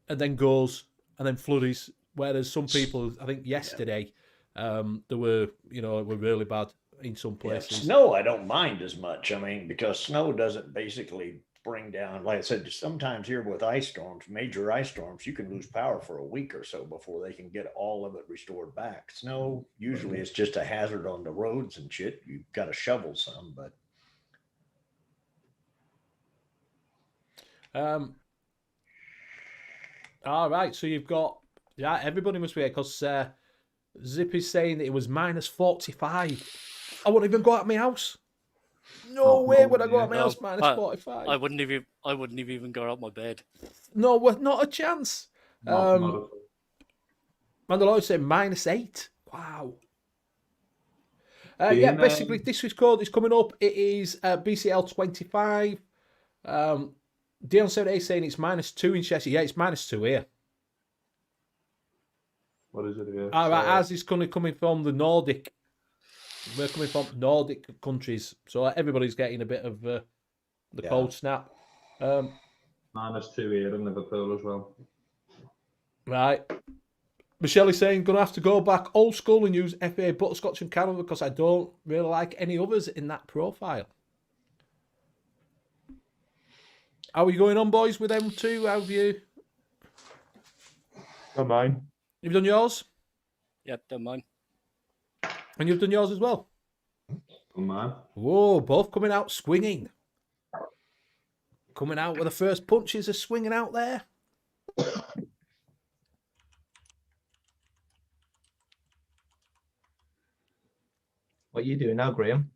Speaker 1: and then goes and then floods. Whereas some people, I think yesterday, there were, it were really bad in some places.
Speaker 4: Yeah, snow, I don't mind as much. I mean, because snow doesn't basically bring down, like I said, sometimes here with ice storms, major ice storms, you can lose power for a week or so before they can get all of it restored back. Snow, usually it's just a hazard on the roads and shit. You've got to shovel some, but.
Speaker 1: All right, so you've got everybody must be here because Zippy's saying that it was -45. I wouldn't even go out of my house. No way would I go out of my house -45.
Speaker 5: I wouldn't have even got out my bed.
Speaker 1: No, not a chance. Mandalorian said -8. Wow. Basically, this week's code is coming up. It is BCL 25. Dion78 saying it's -2 in Cheshire. Yeah, it's -2 here.
Speaker 2: What is it here?
Speaker 1: All right, ours is coming from the Nordic. We're coming from Nordic countries, so everybody's getting a bit of the cold snap.
Speaker 2: -2 here in Liverpool as well.
Speaker 1: Right. Michelle is saying, going to have to go back old school and use FA Butterscotch and Canada because I don't really like any others in that profile. How are you going on, boys, with them two? How have you?
Speaker 6: Don't mind.
Speaker 1: You've done yours?
Speaker 5: Yep, don't mind.
Speaker 1: And you've done yours as well?
Speaker 2: Oh, man.
Speaker 1: Whoa, both coming out swinging. Coming out with the first punches are swinging out there.
Speaker 6: What are you doing now, Graham?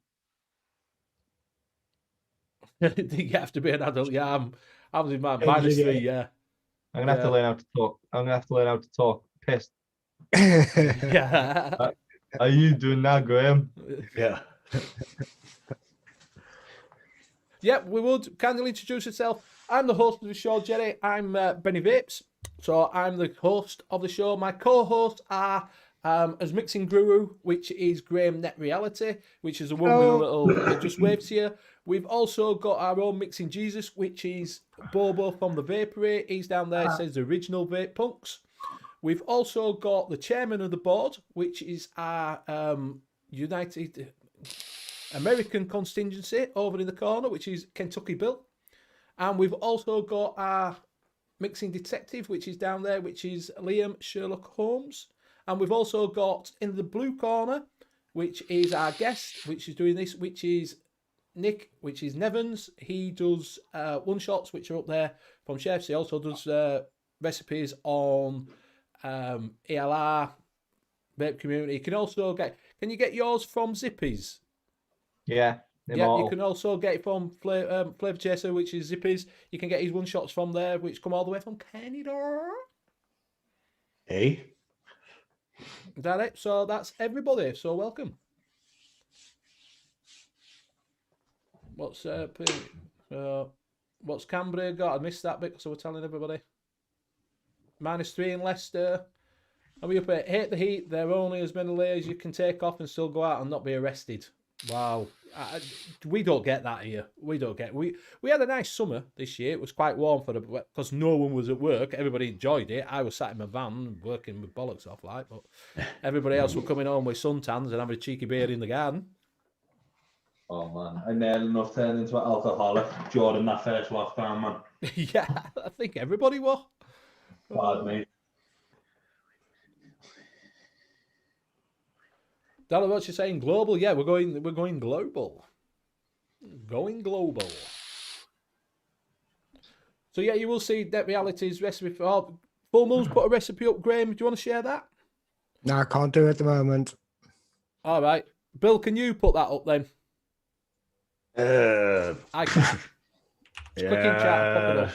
Speaker 1: You have to be an adult. Yeah, I was in my -3, yeah.
Speaker 6: I'm gonna have to learn how to talk. I'm gonna have to learn how to talk. Pissed.
Speaker 1: Yeah.
Speaker 6: How are you doing now, Graham?
Speaker 4: Yeah.
Speaker 1: Yeah, we would. Kindly introduce yourself. I'm the host of the show, Jerry. I'm Benny Vapes. So I'm the host of the show. My co-hosts are as Mixing Guru, which is Graham Net Reality, which is the one with a little just waved to you. We've also got our own Mixing Jesus, which is Bobo from the Vapory. He's down there, says the original Vape Punks. We've also got the chairman of the board, which is our United American contingency over in the corner, which is Kentucky Bill. And we've also got our mixing detective, which is down there, which is Liam Sherlock Holmes. And we've also got in the blue corner, which is our guest, which is doing this, which is Nick, which is Nevans. He does one-shots, which are up there from chefs. He also does recipes on ELR, Vape Community. You can also can you get yours from Zippy's?
Speaker 6: Yeah.
Speaker 1: Yeah, you can also get it from Flavor Chaser, which is Zippy's. You can get his one-shots from there, which come all the way from Canada.
Speaker 4: Hey.
Speaker 1: Is that it? So that's everybody. So welcome. What's Cambria got? I missed that bit because I was telling everybody. -3 in Leicester. And we up at hate the heat. There are only as many layers you can take off and still go out and not be arrested. Wow. We don't get that here. We don't get. We had a nice summer this year. It was quite warm for because no one was at work. Everybody enjoyed it. I was sat in my van working with bollocks off like, but everybody else were coming home with suntans and having a cheeky beer in the garden.
Speaker 2: Oh man, I nearly enough turned into an alcoholic during that first lockdown, man.
Speaker 1: Yeah, I think everybody was.
Speaker 2: Bad, mate.
Speaker 1: Dalla, what you saying? Global? Yeah, we're going global. Going global. So yeah, you will see that reality's recipe for Full Moon's put a recipe up. Graham, do you want to share that?
Speaker 3: No, I can't do it at the moment.
Speaker 1: All right, Bill, can you put that up then? I can. Just click in chat and pop it up.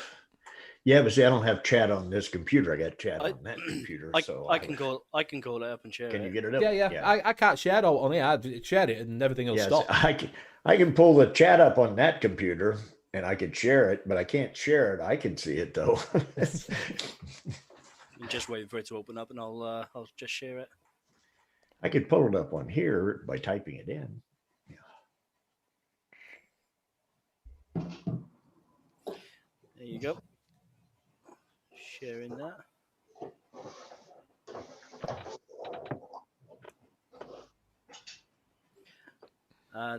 Speaker 4: Yeah, but see, I don't have chat on this computer. I got chat on that computer. So
Speaker 5: I can call it up and share
Speaker 4: Can
Speaker 5: it.
Speaker 4: you get it up?
Speaker 1: Yeah. I can't share it on here. I shared it and everything will stop.
Speaker 4: I can pull the chat up on that computer and I can share it, but I can't share it. I can see it though.
Speaker 5: I'm just waiting for it to open up, and I'll just share it.
Speaker 4: I could pull it up on here by typing it in.
Speaker 5: There you go. Sharing that.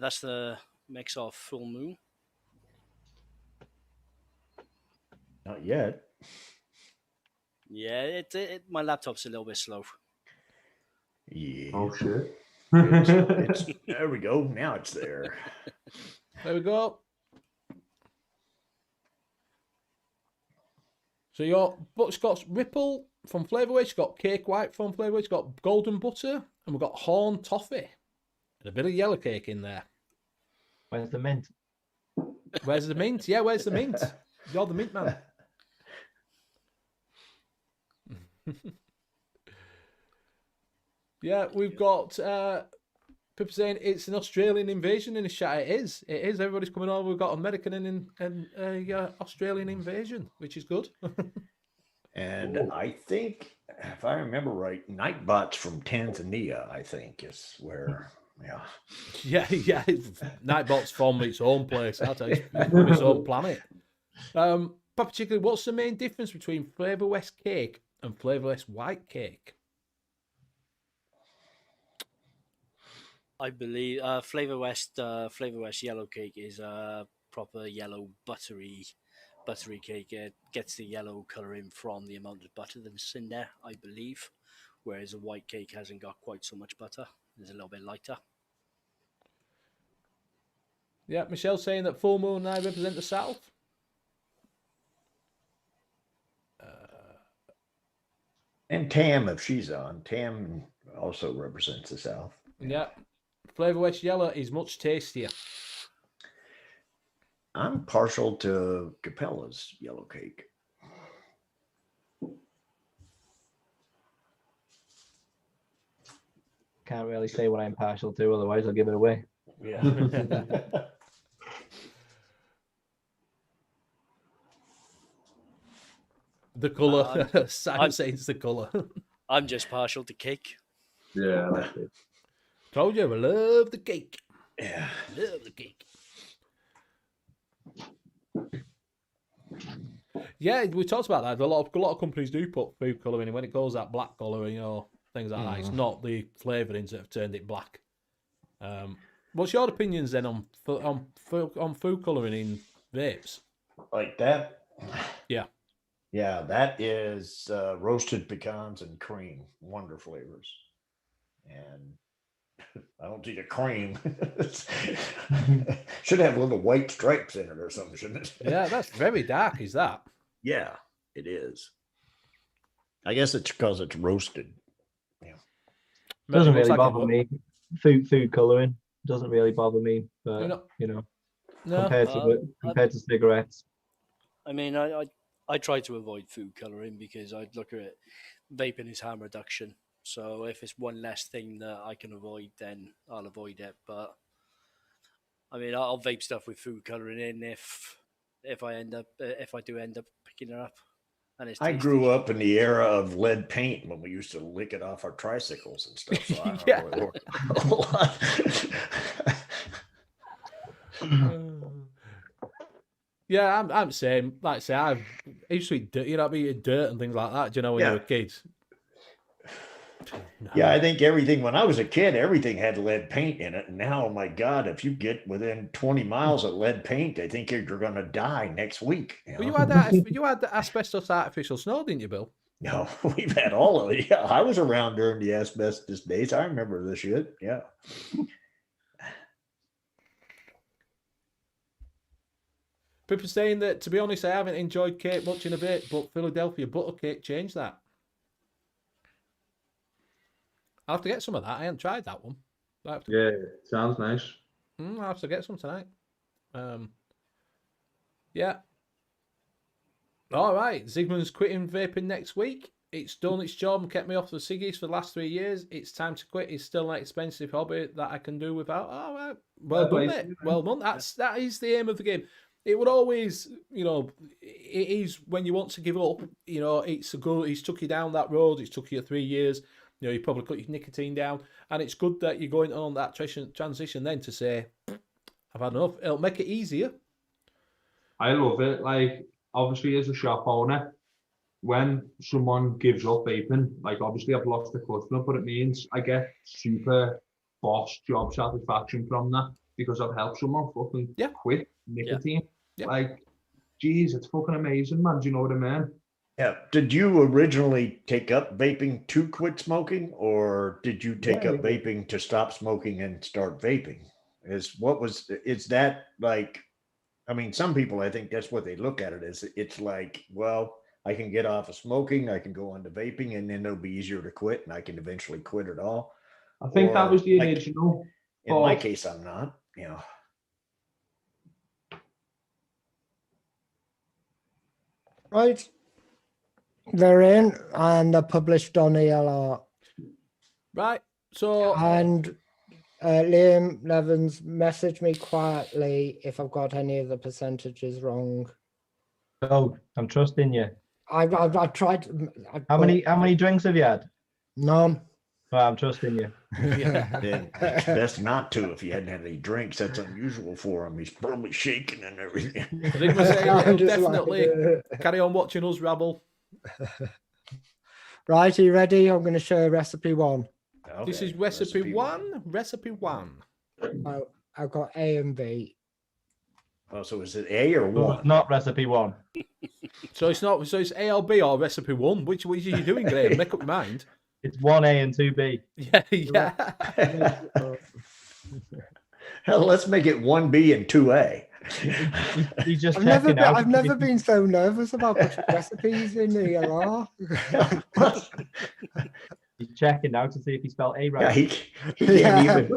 Speaker 5: That's the mix of Full Moon.
Speaker 4: Not yet.
Speaker 5: Yeah, my laptop's a little bit slow.
Speaker 4: Yeah.
Speaker 2: Oh shit.
Speaker 4: There we go. Now it's there.
Speaker 1: There we go. So it's got Ripple from Flavorway, it's got Cake White from Flavorway, it's got Golden Butter, and we've got Horn Toffee. And a bit of yellow cake in there.
Speaker 6: Where's the mint?
Speaker 1: Where's the mint? Yeah, where's the mint? You're the mint man. Yeah, we've got people saying it's an Australian invasion in the chat. It is. Everybody's coming over. We've got American and Australian invasion, which is good.
Speaker 4: And I think, if I remember right, Nightbot's from Tanzania, I think, is where,
Speaker 1: Yeah. Nightbot's from its own place. I'll tell you, from its own planet. Particularly, what's the main difference between Flavor West cake and Flavor West white cake?
Speaker 5: I believe Flavor West yellow cake is a proper yellow buttery cake. It gets the yellow colouring from the amount of butter that's in there, I believe. Whereas a white cake hasn't got quite so much butter. It's a little bit lighter.
Speaker 1: Yeah, Michelle's saying that Full Moon and I represent the South.
Speaker 4: and Tam, if she's on, Tam also represents the South.
Speaker 1: Yeah. Flavor West Yellow is much tastier.
Speaker 4: I'm partial to Capella's yellow cake.
Speaker 6: Can't really say what I'm partial to, otherwise I'll give it away.
Speaker 4: Yeah.
Speaker 1: The colour. Simon saying it's the colour.
Speaker 5: I'm just partial to cake.
Speaker 2: Yeah, that's it.
Speaker 1: Told you, I love the cake.
Speaker 4: Yeah.
Speaker 1: Love the cake. Yeah, we talked about that. A lot of companies do put food colouring in when it goes that black colouring, things like that. It's not the flavourings that have turned it black. What's your opinions then on food colouring in vapes?
Speaker 4: Like that?
Speaker 1: Yeah.
Speaker 4: Yeah, that is roasted pecans and cream. Wonder flavors. And I don't see the cream. Should have little white stripes in it or something, shouldn't it?
Speaker 1: Yeah, that's very dark, is that?
Speaker 4: Yeah, it is. I guess it's because it's roasted. Yeah.
Speaker 6: Doesn't
Speaker 1: Looks
Speaker 6: really
Speaker 1: like
Speaker 6: bother me. Food colouring doesn't really bother me, but
Speaker 1: No.
Speaker 6: compared to cigarettes.
Speaker 5: I mean, I try to avoid food colouring because I look at it. Vaping is harm reduction. So if it's one less thing that I can avoid, then I'll avoid it. But I mean, I'll vape stuff with food colouring in if I do end up picking it up. And it's
Speaker 4: I
Speaker 5: tasty.
Speaker 4: grew up in the era of lead paint when we used to lick it off our tricycles and stuff. So I don't really work a whole lot.
Speaker 1: Yeah, I'm the same. Like I say, I used to eat dirt, you know, eating dirt and things like that. Do you know, when you were kids?
Speaker 4: Yeah, I think everything, when I was a kid, everything had lead paint in it. And now, my God, if you get within 20 miles of lead paint, I think you're going to die next week. You
Speaker 1: Well,
Speaker 4: know?
Speaker 1: you had the asbestos artificial snow, didn't you, Bill?
Speaker 4: No, we've had all of it. Yeah, I was around during the asbestos days. I remember this shit. Yeah.
Speaker 1: People saying that, to be honest, I haven't enjoyed cake much in a bit, but Philadelphia butter cake changed that. I'll have to get some of that. I haven't tried that one.
Speaker 2: Yeah, sounds nice.
Speaker 1: I'll have to get some tonight. Yeah. All right. Zygmunt's quitting vaping next week. It's done its job and kept me off the ciggies for the last 3 years. It's time to quit. It's still an expensive hobby that I can do without. All right. Well done, mate. Well done. That is the aim of the game. It would always, you know, it is when you want to give up, you know, it's took you down that road. It's took you 3 years. You know, you probably cut your nicotine down. And it's good that you're going on that transition then to say, I've had enough. It'll make it easier.
Speaker 2: I love it. Like, obviously, as a shop owner, when someone gives up vaping, like, obviously I've lost a customer, but it means I get super boss job satisfaction from that because I've helped someone fucking quit nicotine.
Speaker 1: Yeah.
Speaker 2: Like, geez, it's fucking amazing, man. Do you know what I mean?
Speaker 4: Yeah. Did you originally take up vaping to quit smoking, or did you take up vaping to stop smoking and start vaping? Is that like, I mean, some people, I think that's what they look at it as. It's like, well, I can get off of smoking, I can go on to vaping, and then it'll be easier to quit, and I can eventually quit it all.
Speaker 2: I think that was the original.
Speaker 4: In my case, I'm not, you know.
Speaker 3: Right. They're in and they're published on ELR.
Speaker 1: Right. So.
Speaker 3: And Liam Levens, message me quietly if I've got any of the percentages wrong.
Speaker 6: Oh, I'm trusting you.
Speaker 3: I've tried.
Speaker 6: How many drinks have you had?
Speaker 3: None.
Speaker 6: Well, I'm trusting you.
Speaker 4: Then it's best not to if you hadn't had any drinks. That's unusual for him. He's probably shaking and everything.
Speaker 1: I think we're saying he'll definitely carry on watching us rabble.
Speaker 3: Right, are you ready? I'm going to show recipe 1.
Speaker 4: Okay,
Speaker 1: This is recipe one. Recipe 1.
Speaker 3: Oh, I've got A and B.
Speaker 4: Oh, so is it A or
Speaker 6: No,
Speaker 4: 1?
Speaker 6: it's not recipe 1.
Speaker 1: So it's not. So it's A or B or recipe 1. Which are you doing, Graham? Make up your mind.
Speaker 6: It's 1A and 2B.
Speaker 1: Yeah.
Speaker 4: Hell, let's make it 1B and 2A.
Speaker 6: He's just
Speaker 3: I've never been so nervous about putting recipes in the ELR.
Speaker 6: He's checking now to see if he spelled A
Speaker 4: Yeah,
Speaker 6: right.
Speaker 4: he can't even.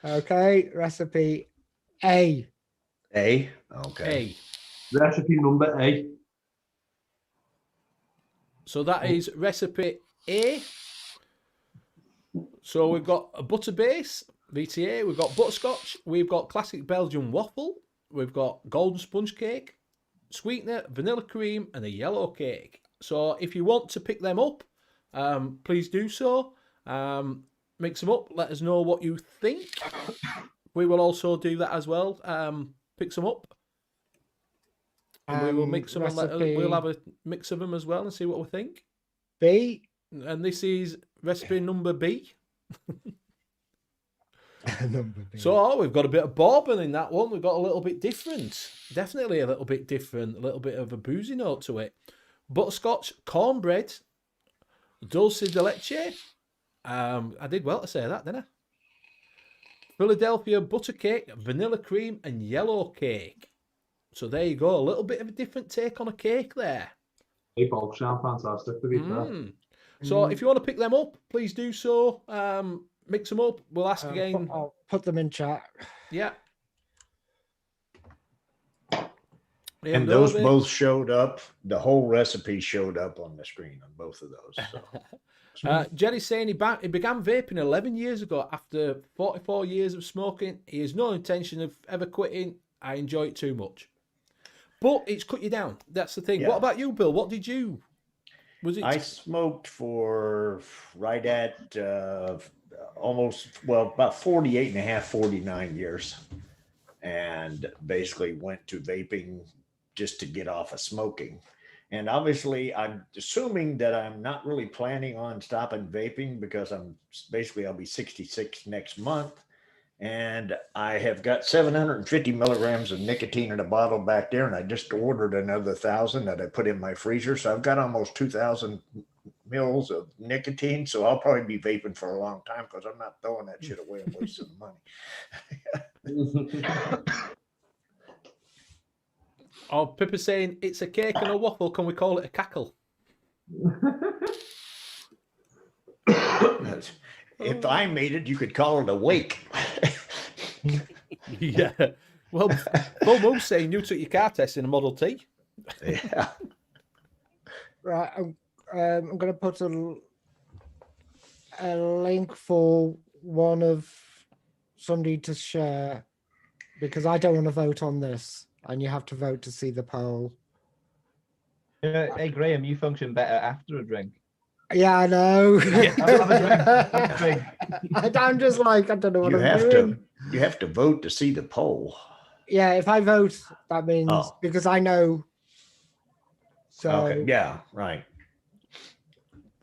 Speaker 3: Okay, recipe A.
Speaker 4: A? Okay.
Speaker 1: A.
Speaker 2: Recipe number A.
Speaker 1: So that is recipe A. So we've got a butter base, VTA, we've got butterscotch, we've got classic Belgian waffle, we've got golden sponge cake, sweetener, vanilla cream, and a yellow cake. So if you want to pick them up, please do so. Mix them up, let us know what you think. We will also do that as well. Pick some up. And we will mix them and we'll have a mix of them as well and see what we think.
Speaker 3: B.
Speaker 1: And this is recipe number B.
Speaker 3: Number B.
Speaker 1: So we've got a bit of bourbon in that one. We've got a little bit different. Definitely a little bit different. A little bit of a boozy note to it. Butterscotch, cornbread, dulce de leche. I did well to say that, didn't I? Philadelphia butter cake, vanilla cream, and yellow cake. So there you go. A little bit of a different take on a cake there.
Speaker 2: They both sound fantastic, to be fair.
Speaker 1: So if you want to pick them up, please do so. Mix them up. We'll ask again.
Speaker 3: I'll put them in chat.
Speaker 1: Yeah.
Speaker 4: And those both showed up. The whole recipe showed up on the screen on both of those. So.
Speaker 1: Jerry's saying he began vaping 11 years ago after 44 years of smoking. He has no intention of ever quitting. I enjoy it too much. But it's cut you down. That's the thing. Yeah. What about you, Bill? What did you...
Speaker 4: I smoked for right at about 48 and a half, 49 years. and basically went to vaping just to get off of smoking. And obviously, I'm assuming that I'm not really planning on stopping vaping because I'll be 66 next month. And I have got 750 milligrams of nicotine in a bottle back there. And I just ordered another 1,000 that I put in my freezer. So I've got almost 2,000 mils of nicotine. So I'll probably be vaping for a long time because I'm not throwing that shit away and wasting money.
Speaker 1: Oh, Pippa's saying it's a cake and a waffle. Can we call it a cackle?
Speaker 4: If I made it, you could call it a wake.
Speaker 1: Yeah. Well, Full Moon's saying you took your car test in a Model T.
Speaker 4: Yeah.
Speaker 3: Right, I'm going to put a link for one of somebody to share because I don't want to vote on this, and you have to vote to see the poll.
Speaker 6: Hey, Graham, you function better after a drink.
Speaker 3: Yeah, I know.
Speaker 6: Have a drink.
Speaker 3: I'm just like, I don't know what
Speaker 4: You
Speaker 3: I'm
Speaker 4: have
Speaker 3: doing.
Speaker 4: you have to vote to see the poll.
Speaker 3: Yeah, if I vote, that means because I know. So
Speaker 4: Okay. Yeah. Right.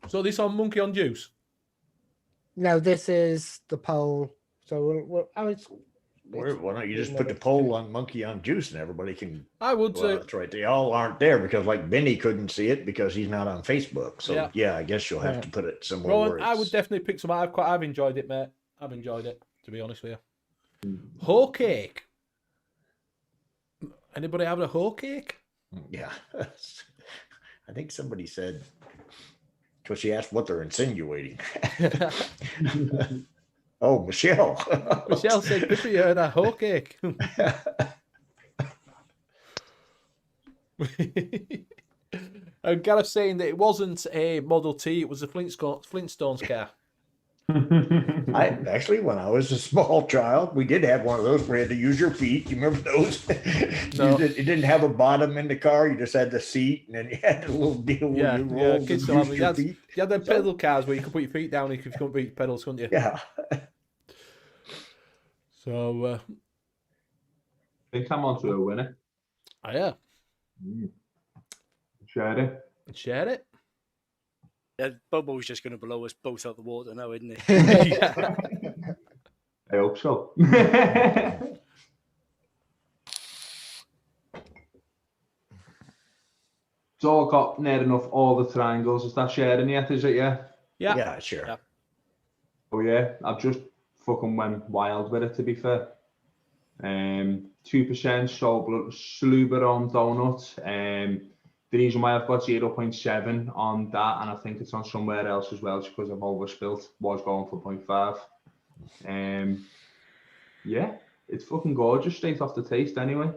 Speaker 1: So this on Monkey on Juice?
Speaker 3: no, this is the poll. So
Speaker 4: Why don't you just put the poll on Monkey on Juice and everybody can?
Speaker 1: I would
Speaker 4: Well,
Speaker 1: say.
Speaker 4: that's right. They all aren't there because, like, Benny couldn't see it because he's not on Facebook. So yeah, I guess you'll have to put it somewhere.
Speaker 1: Rowan, I would definitely pick some. I've enjoyed it, mate. I've enjoyed it, to be honest with you. Whole cake. Anybody having a whole cake?
Speaker 4: Yeah. I think somebody said, because she asked what they're insinuating. Oh, Michelle.
Speaker 1: Michelle said, Pippa, you heard a whole cake. And Gareth saying that it wasn't a Model T, it was a Flintstones car.
Speaker 4: I actually, when I was a small child, we did have one of those where you had to use your feet. You remember those?
Speaker 1: No.
Speaker 4: It didn't have a bottom in the car. You just had the seat, and then you had a little deal where you rolled
Speaker 1: kids
Speaker 4: and
Speaker 1: still have
Speaker 4: used
Speaker 1: it.
Speaker 4: your feet.
Speaker 1: You had them pedal cars where you could put your feet down if you couldn't beat your pedals, couldn't you?
Speaker 4: Yeah.
Speaker 1: So,
Speaker 2: I think I'm on to a winner.
Speaker 1: yeah.
Speaker 2: Share it.
Speaker 1: Share it.
Speaker 5: Yeah, Bobo's just going to blow us both out the water now, isn't he?
Speaker 1: Yeah.
Speaker 2: I hope so. It's all got near enough all the triangles. Is that sharing yet? Is it? Yeah.
Speaker 1: Yeah.
Speaker 4: Yeah, sure.
Speaker 5: Yeah.
Speaker 2: Oh yeah. I've just fucking went wild with it. To be fair. 2% Sluberon donut. The reason why I've got 0.7 on that, and I think it's on somewhere else as well, is because I've overspilt. Was going for 0.5. Yeah, it's fucking gorgeous straight off the taste anyway.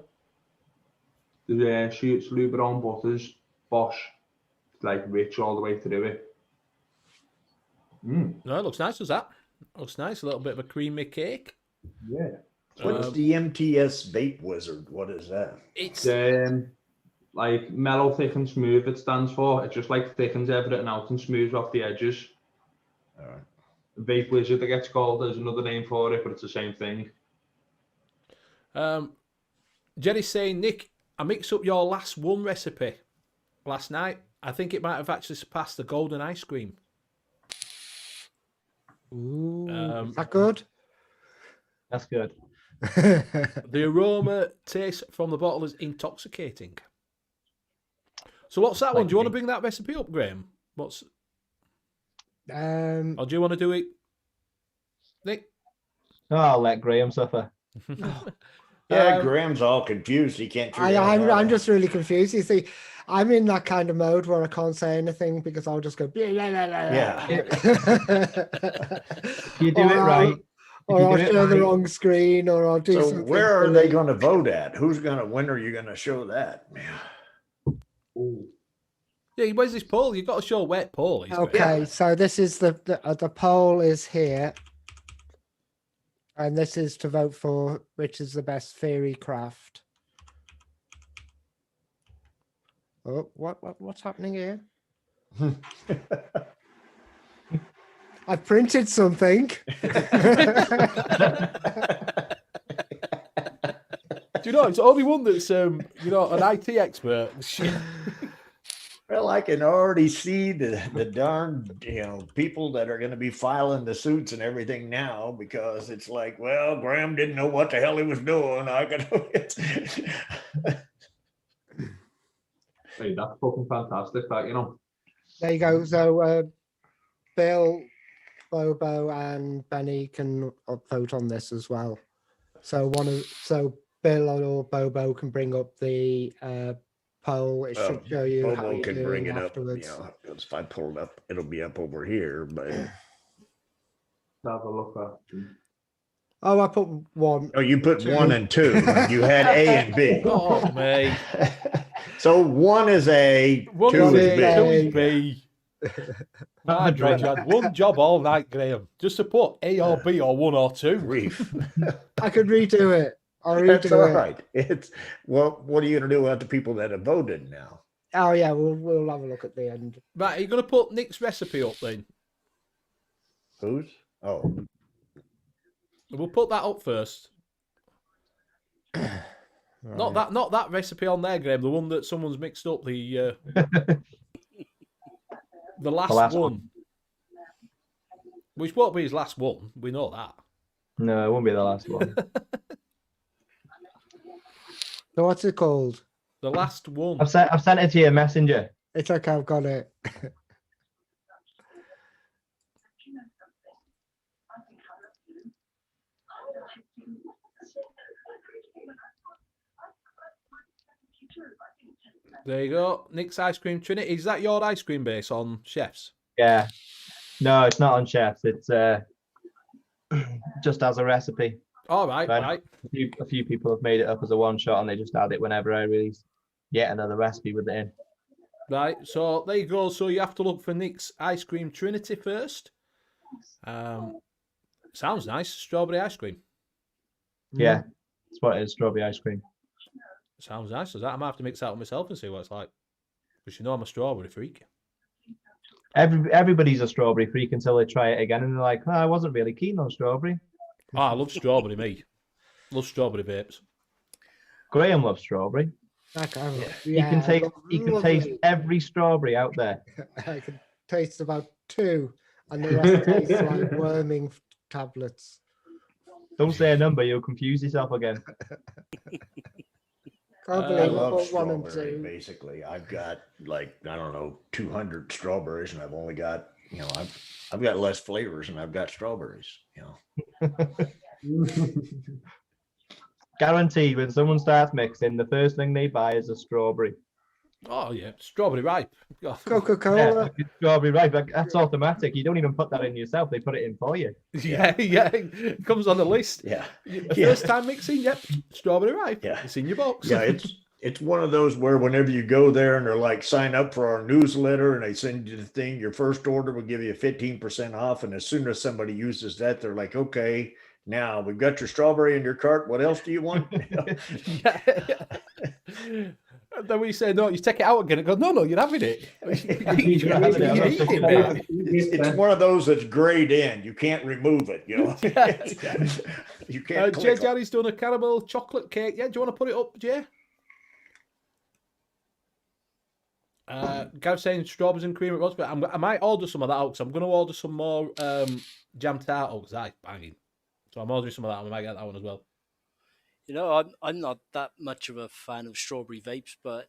Speaker 2: The Sluberon butters, Bosch, like rich all the way through it.
Speaker 1: No, it looks nice, does that? Looks nice. A little bit of a creamy cake.
Speaker 2: Yeah.
Speaker 4: What's the MTS Vape Wizard? What is that?
Speaker 1: It's
Speaker 2: like mellow, thick, and smooth. It stands for. It just like thickens everything out and smooths off the edges.
Speaker 4: All right.
Speaker 2: Vape Wizard, it gets called. There's another name for it, but it's the same thing.
Speaker 1: Jerry's saying, Nick, I mixed up your last one recipe last night. I think it might have actually surpassed the golden ice cream.
Speaker 3: Ooh, is that good?
Speaker 6: That's good.
Speaker 1: The aroma taste from the bottle is intoxicating. So what's that one? Do you want to bring that recipe up, Graham? Or do you want to do it, Nick?
Speaker 6: Oh, I'll let Graham suffer.
Speaker 4: Yeah, Graham's all confused. He can't.
Speaker 3: I'm just really confused. You see, I'm in that kind of mode where I can't say anything because I'll just go. Blah, blah, blah, blah.
Speaker 4: Yeah.
Speaker 6: If you do it right.
Speaker 3: Or I'll show the wrong screen, or I'll do
Speaker 4: So
Speaker 3: something.
Speaker 4: where are they going to vote at? Who's going to? When are you going to show that?
Speaker 1: Yeah, where's this poll? You've got to show where poll is.
Speaker 3: Okay, so this is the poll is here, and this is to vote for which is the best fairy craft. Oh, what's happening here? I've printed something.
Speaker 1: you know, it's the only one that's, an IT expert.
Speaker 4: Well, I can already see the darn, people that are going to be filing the suits and everything now, because it's like, well, Graham didn't know what the hell he was doing.
Speaker 2: Hey, that's fucking fantastic,
Speaker 3: There you go. So Bill, Bobo, and Benny can vote on this as well. So Bill or Bobo can bring up the poll. It should show you how
Speaker 4: Bobo
Speaker 3: you're
Speaker 4: can
Speaker 3: doing
Speaker 4: bring it
Speaker 3: afterwards.
Speaker 4: up. If I pull it up, it'll be up over here. But
Speaker 2: Have a look at.
Speaker 3: Oh, I put 1.
Speaker 4: oh, you put 1 and 2. You had A and B.
Speaker 1: Oh, mate.
Speaker 4: So 1 is A,
Speaker 1: 1
Speaker 4: 2
Speaker 1: is
Speaker 4: is
Speaker 1: A,
Speaker 4: B.
Speaker 1: 2 is B.
Speaker 6: Not a
Speaker 1: God, you had one job all night, Graham. Just to put A or B or 1 or 2.
Speaker 4: Grief.
Speaker 3: I could redo it. I'll redo
Speaker 4: That's all
Speaker 3: it.
Speaker 4: right. What are you going to do about the people that have voted now?
Speaker 3: Oh yeah, we'll have a look at the end.
Speaker 1: Right, are you going to put Nick's recipe up then?
Speaker 4: Whose? Oh,
Speaker 1: We'll put that up first. Not that recipe on there, Graham. The one that someone's mixed up. The last one. Which won't be his last one. We know that.
Speaker 6: No, it won't be the last one.
Speaker 3: So what's it called?
Speaker 1: The last one.
Speaker 6: I've sent it to your messenger.
Speaker 3: It's okay, I've got it.
Speaker 1: There you go. Nick's Ice Cream Trinity. Is that your ice cream base on Chef's?
Speaker 6: Yeah. No, it's not on Chef's. It's just as a recipe.
Speaker 1: All right,
Speaker 6: Right.
Speaker 1: right.
Speaker 6: A few people have made it up as a one shot, and they just add it whenever I release yet another recipe with it in.
Speaker 1: Right, so there you go. So you have to look for Nick's Ice Cream Trinity first. Sounds nice. Strawberry ice cream.
Speaker 6: Yeah, that's what it is. Strawberry ice cream.
Speaker 1: Sounds nice. So that I might have to mix that up myself and see what it's like. Because you know I'm a strawberry freak.
Speaker 6: Everybody's a strawberry freak until they try it again, and they're like, "Oh, I wasn't really keen on strawberry."
Speaker 1: Oh, I love strawberry, me. Love strawberry vapes.
Speaker 6: Graham loves strawberry. You can taste every strawberry out there.
Speaker 3: I can taste about 2, and the rest tastes like worming tablets.
Speaker 6: Don't say a number, you'll confuse yourself again.
Speaker 3: Can't
Speaker 4: I
Speaker 3: believe I
Speaker 4: love
Speaker 3: bought 1 and
Speaker 4: strawberry.
Speaker 3: 2.
Speaker 4: Basically, I've got 200 strawberries, and I've only got I've got less flavors, and I've got strawberries.
Speaker 6: Guaranteed, when someone starts mixing, the first thing they buy is a strawberry.
Speaker 1: Oh yeah, strawberry ripe.
Speaker 3: Coca-Cola.
Speaker 6: Yeah, strawberry ripe. That's automatic. You don't even put that in yourself; they put it in for you.
Speaker 1: Yeah. It comes on the list.
Speaker 4: Yeah.
Speaker 1: First time mixing, yep, strawberry ripe.
Speaker 4: Yeah.
Speaker 1: It's in your box.
Speaker 4: Yeah, it's one of those where whenever you go there and they're like, sign up for our newsletter, and they send you the thing, your first order will give you 15% off. And as soon as somebody uses that, they're like, okay, now we've got your strawberry in your cart. What else do you want?
Speaker 1: Yeah. And then we say, no, you take it out again. It goes, no, you're having it. You're eating it, man.
Speaker 4: It's one of those that's grayed in. You can't remove it, You can't.
Speaker 1: Jay Johnny's done a caramel chocolate cake. Yeah, do you want to put it up, Jay? Gav saying strawberries and cream it was, but I might order some of that out because I'm going to order some more jam tart because that's banging. So I'm ordering some of that and I might get that one as well.
Speaker 5: I'm not that much of a fan of strawberry vapes, but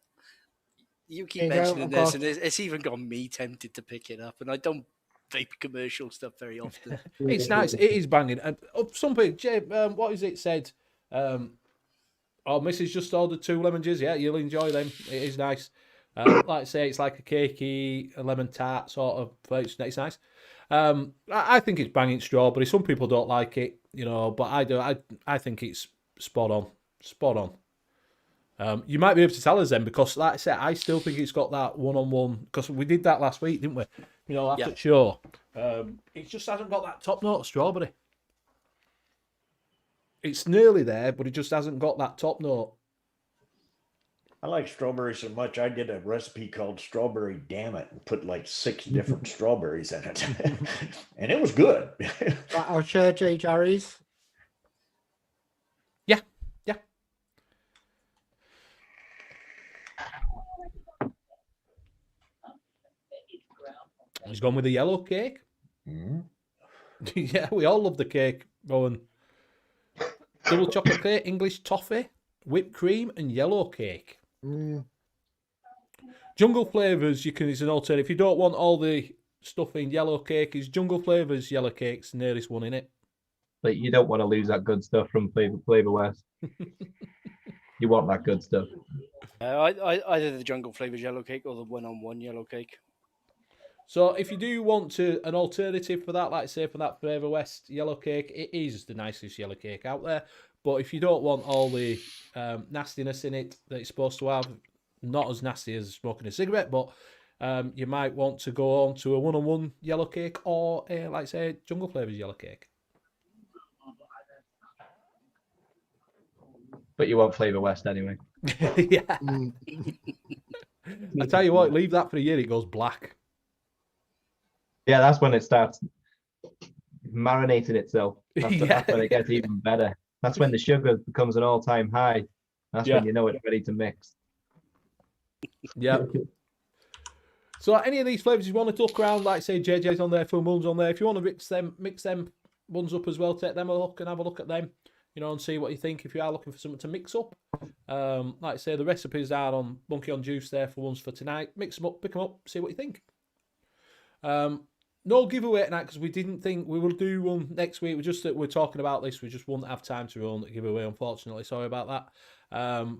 Speaker 5: you keep mentioning this, and it's even got me tempted to pick it up. And I don't vape commercial stuff very often.
Speaker 1: It's nice. It is banging. And some people, Jay, what is it said? Mrs. just ordered 2 lemon jizz. Yeah, you'll enjoy them. It is nice. Like I say, it's like a cakey, a lemon tart sort of place. It's nice. I think it's banging strawberry. Some people don't like it, but I do. I think it's spot on. You might be able to tell us then, because like I said, I still think it's got that one-on-one, because we did that last week, didn't we? After the show. It just hasn't got that top note of strawberry. It's nearly there, but it just hasn't got that top note.
Speaker 4: I like strawberry so much, I did a recipe called Strawberry Damn It and put like 6 different strawberries in it. And it was good.
Speaker 3: I'll share Jay Jarry's.
Speaker 1: Yeah. He's gone with the yellow cake.
Speaker 4: Mm.
Speaker 1: Yeah, we all love the cake. Going double chocolate cake, English toffee, whipped cream, and yellow cake.
Speaker 3: Mm.
Speaker 1: Jungle flavours, you can. Is an alternative. If you don't want all the stuff in yellow cake, is jungle flavours yellow cake's the nearest one in it.
Speaker 6: But you don't want to lose that good stuff from Flavor West. You want that good stuff.
Speaker 5: Either the jungle flavoured yellow cake or the one-on-one yellow cake.
Speaker 1: So if you do want an alternative for that, like I say, for that Flavor West yellow cake, it is the nicest yellow cake out there. But if you don't want all the nastiness in it that it's supposed to have, not as nasty as smoking a cigarette, but you might want to go on to a one-on-one yellow cake or, like I say, jungle flavours yellow cake.
Speaker 6: But you want Flavor West anyway.
Speaker 1: Yeah.
Speaker 3: Mm.
Speaker 1: I tell you what, leave that for a year, it goes black.
Speaker 6: Yeah, that's when it starts marinating itself. That's,
Speaker 1: Yeah.
Speaker 6: that's when it gets even better. That's when the sugar becomes an all-time high. That's when you know it's ready to mix.
Speaker 1: Yeah. So any of these flavours you want to look around, like say JJ's on there, Full Moon's on there. If you want to mix them ones up as well, take them a look and have a look at them, and see what you think if you are looking for something to mix up. Like I say, the recipes are on Monkey on Juice there for ones for tonight. Mix them up, pick them up, see what you think. No giveaway tonight because we didn't think we will do one next week. We're talking about this. We just won't have time to run the giveaway, unfortunately. Sorry about that.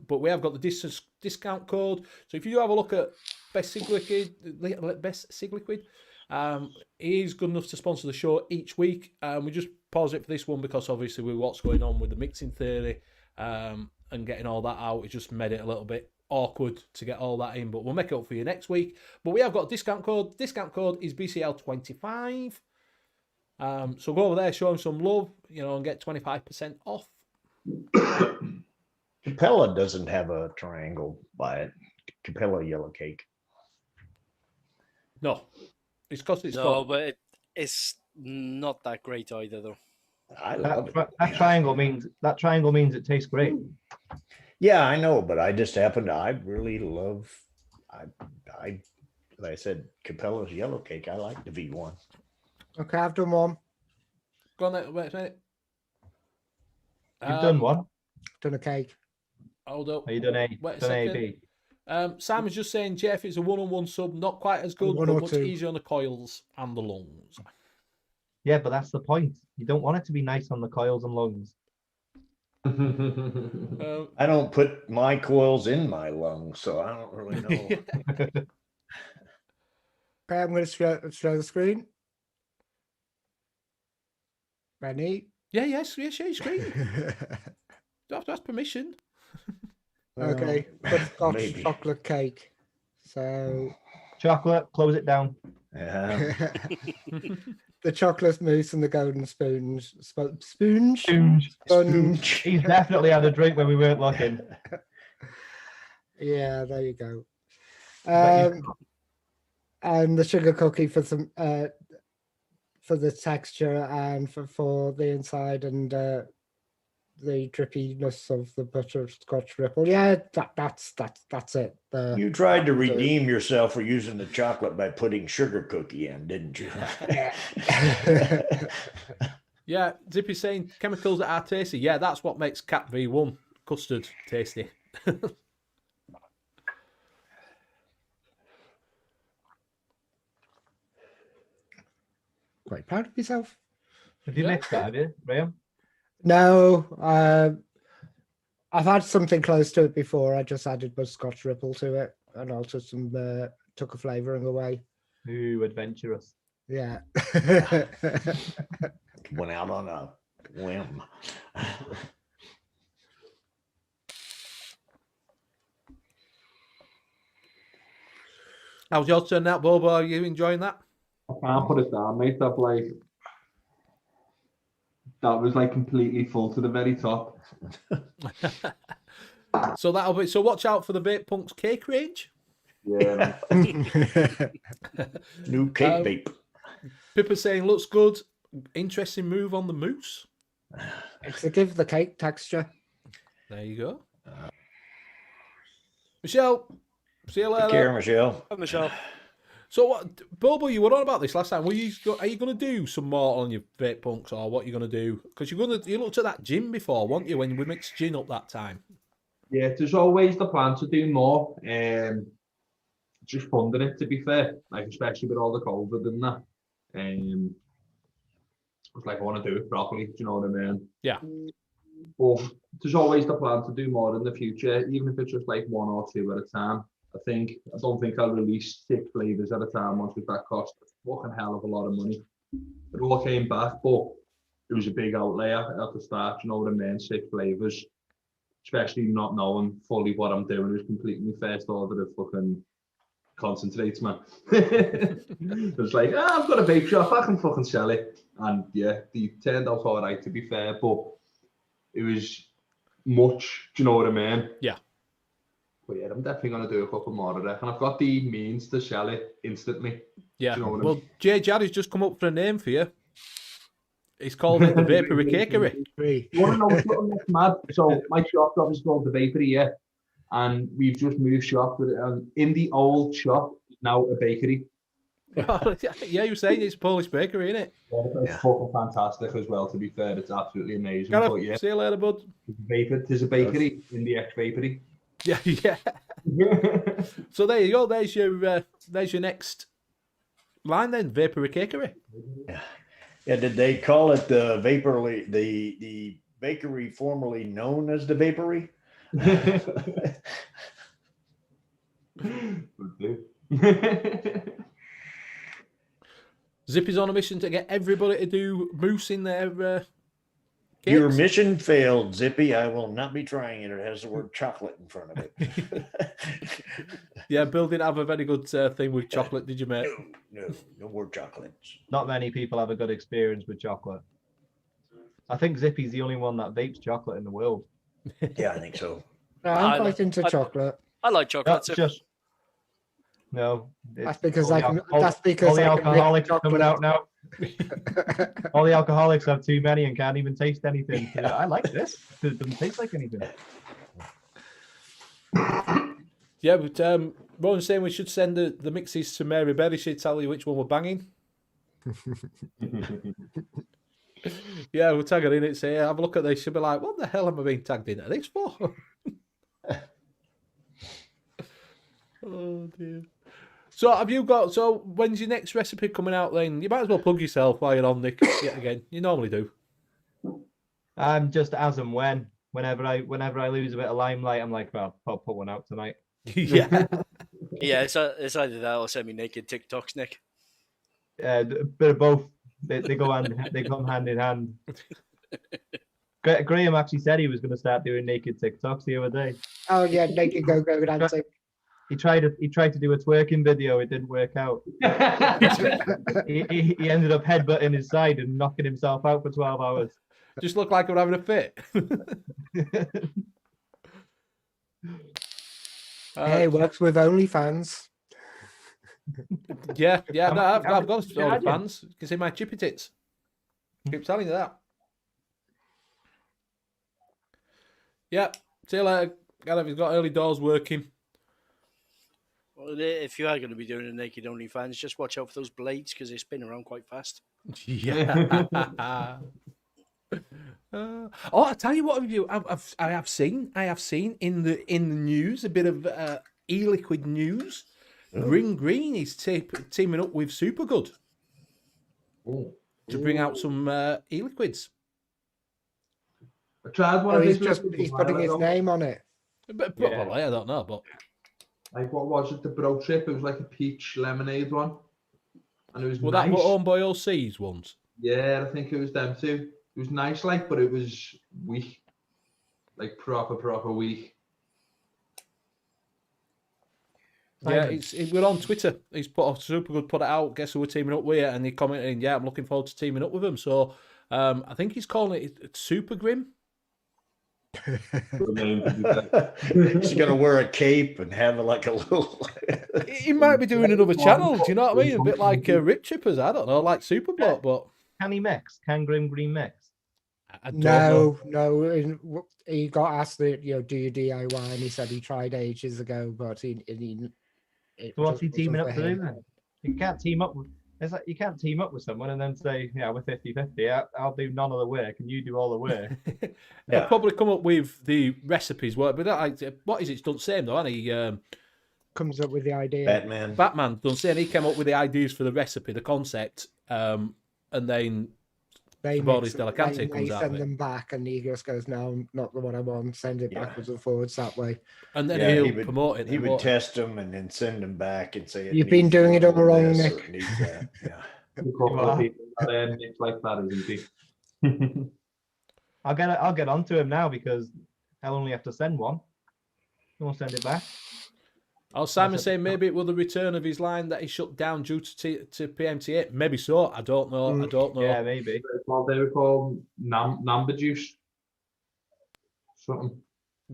Speaker 1: But we have got the discount code. So if you do have a look at Best Sig Liquid, he is good enough to sponsor the show each week. We just pause it for this one because obviously with what's going on with the mixing theory and getting all that out, it just made it a little bit awkward to get all that in, but we'll make it up for you next week. But we have got a discount code. Discount code is BCL25. So go over there, show them some love, and get 25% off.
Speaker 4: Capella doesn't have a triangle by it. Capella yellow cake.
Speaker 1: No, it's because it's
Speaker 5: but it's not that great either, though.
Speaker 4: I love it.
Speaker 6: That triangle means it tastes great.
Speaker 4: Yeah, I know, but I just happen to. I really love. Like I said, Capella's yellow cake. I like the V1.
Speaker 3: Okay, I've done one.
Speaker 1: Go on there. Wait a minute.
Speaker 6: You've done one.
Speaker 3: Done a cake.
Speaker 1: Hold up.
Speaker 6: Are you done A?
Speaker 1: Wait a
Speaker 6: Done A,
Speaker 1: second.
Speaker 6: B?
Speaker 1: Simon's just saying, Jeff, it's a one-on-one sub, not quite as good,
Speaker 3: One
Speaker 1: but
Speaker 3: or
Speaker 1: much
Speaker 3: two.
Speaker 1: easier on the coils and the lungs.
Speaker 6: Yeah, but that's the point. You don't want it to be nice on the coils and lungs.
Speaker 4: I don't put my coils in my lungs, so I don't really know.
Speaker 3: Okay, I'm going to show the screen. Benny.
Speaker 1: Yes, share your screen. You have to ask permission.
Speaker 3: Okay, butterscotch
Speaker 4: maybe.
Speaker 3: chocolate cake. So
Speaker 6: Chocolate, close it down.
Speaker 4: Yeah.
Speaker 3: the chocolate mousse and the golden sponge.
Speaker 6: He's definitely had a drink when we weren't looking.
Speaker 3: Yeah, there you go.
Speaker 6: Bet you-
Speaker 3: And the sugar cookie for some for the texture and for the inside and the drippiness of the butterscotch ripple. Yeah, that's it.
Speaker 4: You tried to redeem yourself for using the chocolate by putting sugar cookie in, didn't you?
Speaker 1: Yeah, Zippy's saying chemicals that are tasty. Yeah, that's what makes Cat V1 custard tasty.
Speaker 3: Quite proud of yourself.
Speaker 6: Have you
Speaker 1: Yeah.
Speaker 6: mixed that, have you, Graham?
Speaker 3: No, I've had something close to it before. I just added butterscotch ripple to it and altered some, took a flavouring away.
Speaker 6: Ooh, adventurous.
Speaker 3: Yeah.
Speaker 4: Went out on a whim.
Speaker 1: How's yours turning out, Bobo? Are you enjoying that?
Speaker 2: I can't put it down, mate. That was like completely full to the very top.
Speaker 1: So that'll be. So watch out for the Vape Punks cake range.
Speaker 2: Yeah.
Speaker 4: New cake vape.
Speaker 1: Pippa's saying looks good. Interesting move on the mousse.
Speaker 3: It's to give the cake texture.
Speaker 1: There you go. Michelle, see you later.
Speaker 4: Take care, Michelle.
Speaker 5: Michelle.
Speaker 1: So, what, Bobo, you were on about this last time. Are you going to do some more on your vape punks, or what you're going to do? Because you looked at that gin before, weren't you, when we mixed gin up that time?
Speaker 2: Yeah, there's always the plan to do more. Just funding it, to be fair, like especially with all the COVID and that. It's like I want to do it properly. Do you know what I mean?
Speaker 1: Yeah.
Speaker 2: But there's always the plan to do more in the future, even if it's just like 1 or 2 at a time. I don't think I'll release 6 flavors at a time once that cost a fucking hell of a lot of money. It all came back, but it was a big outlay at the start. You know what I mean? 6 flavors, especially not knowing fully what I'm doing. It was completely my first order of fucking concentrates, man. It was like, I've got a vape shop, I can fucking sell it. And yeah, they turned out all right, to be fair, but it was much, do you know what I mean?
Speaker 1: Yeah.
Speaker 2: But yeah, I'm definitely going to do a couple more, I reckon. I've got the means to sell it instantly.
Speaker 1: Yeah.
Speaker 2: Do you know what I
Speaker 1: Well,
Speaker 2: mean?
Speaker 1: Jay Jarry's just come up for a name for you. He's called it the Vapor Cakery.
Speaker 2: You want to know something that's mad? So my shop's obviously called the Vapory, yeah. And we've just moved shop with it. In the old shop, now a bakery.
Speaker 1: Yeah, you were saying it's a Polish bakery, isn't it?
Speaker 2: Yeah, it's fucking fantastic as well, to be fair. It's absolutely amazing.
Speaker 1: Gareth,
Speaker 2: But yeah,
Speaker 1: see you later, bud.
Speaker 2: there's a bakery in the ex-Vapory.
Speaker 1: Yeah, yeah. So there you go. There's your next line then, Vapor Cakery.
Speaker 4: Yeah. Yeah. Did they call it the the bakery formerly known as the Vapory?
Speaker 1: Zippy's on a mission to get everybody to do mousse in their cakes.
Speaker 4: Your mission failed, Zippy. I will not be trying it. It has the word chocolate in front of it.
Speaker 1: Yeah, Bill didn't have a very good thing with chocolate, did you, mate?
Speaker 4: No more chocolates.
Speaker 6: Not many people have a good experience with chocolate. I think Zippy's the only one that vapes chocolate in the world.
Speaker 4: Yeah, I think so.
Speaker 3: No, I'm quite into chocolate.
Speaker 5: I like chocolate
Speaker 6: That's
Speaker 5: too.
Speaker 6: just no.
Speaker 3: That's because
Speaker 6: all
Speaker 3: I
Speaker 6: the
Speaker 3: can.
Speaker 6: al-
Speaker 3: That's because
Speaker 6: all the
Speaker 3: I can
Speaker 6: alcoholics
Speaker 3: mix
Speaker 6: coming out now.
Speaker 3: chocolate.
Speaker 6: All the alcoholics have too many and can't even taste anything. I like this. It doesn't taste like anything.
Speaker 1: Yeah, but Rowan's saying we should send the mixes to Mary Berry. She'd tell you which one we're banging. Yeah, we'll tag her in it. Say, have a look at this. She'll be like, "What the hell am I being tagged into this for?" Oh dear. So have you got? So when's your next recipe coming out? Then you might as well plug yourself while you're on, Nick. Yet again, you normally do.
Speaker 6: I'm just as and when. Whenever I lose a bit of limelight, I'm like, well, I'll put one out tonight.
Speaker 1: Yeah.
Speaker 5: Yeah, it's either that or semi-naked TikToks, Nick.
Speaker 6: A bit of both. They come hand in hand. Graham actually said he was going to start doing naked TikToks the other day.
Speaker 3: Oh yeah, naked go dancing.
Speaker 6: He tried to do a twerking video. It didn't work out. he ended up headbutting his side and knocking himself out for 12 hours.
Speaker 1: Just look like I'm having a fit.
Speaker 3: Hey, works with OnlyFans.
Speaker 1: Yeah. No, I've got
Speaker 6: Yeah,
Speaker 1: fans. You can see my chippy tits. Keep telling you that. Yeah. See you later. Gareth, he's got early doors working.
Speaker 5: Well, if you are going to be doing a naked OnlyFans, just watch out for those blades because they spin around quite fast.
Speaker 1: Yeah. I tell you what, I have seen in the news a bit of E-liquid news. Green is teaming up with Supergood to bring out some E-liquids.
Speaker 2: I tried one of
Speaker 3: He's
Speaker 2: his.
Speaker 3: he's putting his name on it.
Speaker 1: But probably, I don't know, but
Speaker 2: Like, what was it? The Bro Trip? It was like a peach lemonade one. And it was
Speaker 1: well,
Speaker 2: nice.
Speaker 1: that owned by OC's ones.
Speaker 2: Yeah, I think it was them too. It was nice, like, but it was weak. Like, proper weak.
Speaker 1: Yeah, we're on Twitter. He's Supergood put it out. Guess who we're teaming up with? And he commented, "Yeah, I'm looking forward to teaming up with him." So, I think he's calling it Super Grim.
Speaker 4: She's gonna wear a cape and have like a little.
Speaker 1: He might be doing another channel. Do you know what I mean? A bit like Rip Chippers. I don't know, like Super Block, but
Speaker 6: Can he mix? Can Grim Green mix?
Speaker 1: I don't know.
Speaker 3: No. He got asked that, do you DIY, and he said he tried ages ago, but
Speaker 6: So what's he teaming up to do then? You can't team up with. It's like you can't team up with someone and then say, "Yeah, we're 50-50. I'll do none of the work and you do all the work."
Speaker 1: They'll probably come up with the recipes, but what is it? It's done the same though, hasn't he?
Speaker 3: Comes up with the idea.
Speaker 1: Batman's done the same. He came up with the ideas for the recipe, the concept, and then Boris Delicante comes out of
Speaker 3: send
Speaker 1: it.
Speaker 3: them back, and he just goes, "No, not the one I want." Send it backwards and forwards that way.
Speaker 1: And then
Speaker 4: he
Speaker 1: would promote it.
Speaker 4: He would test them and then send them back and say,
Speaker 3: "You've been doing it all wrong,
Speaker 4: this
Speaker 3: Nick."
Speaker 4: or it needs that. Yeah.
Speaker 2: It's like that, isn't he?
Speaker 6: I'll get onto him now because I'll only have to send one. He won't send it back.
Speaker 1: Oh, Simon saying maybe it was the return of his line that he shut down due to PMTA. Maybe so. I don't know. I don't know.
Speaker 6: Yeah, maybe.
Speaker 2: They were called Namba Juice. Something.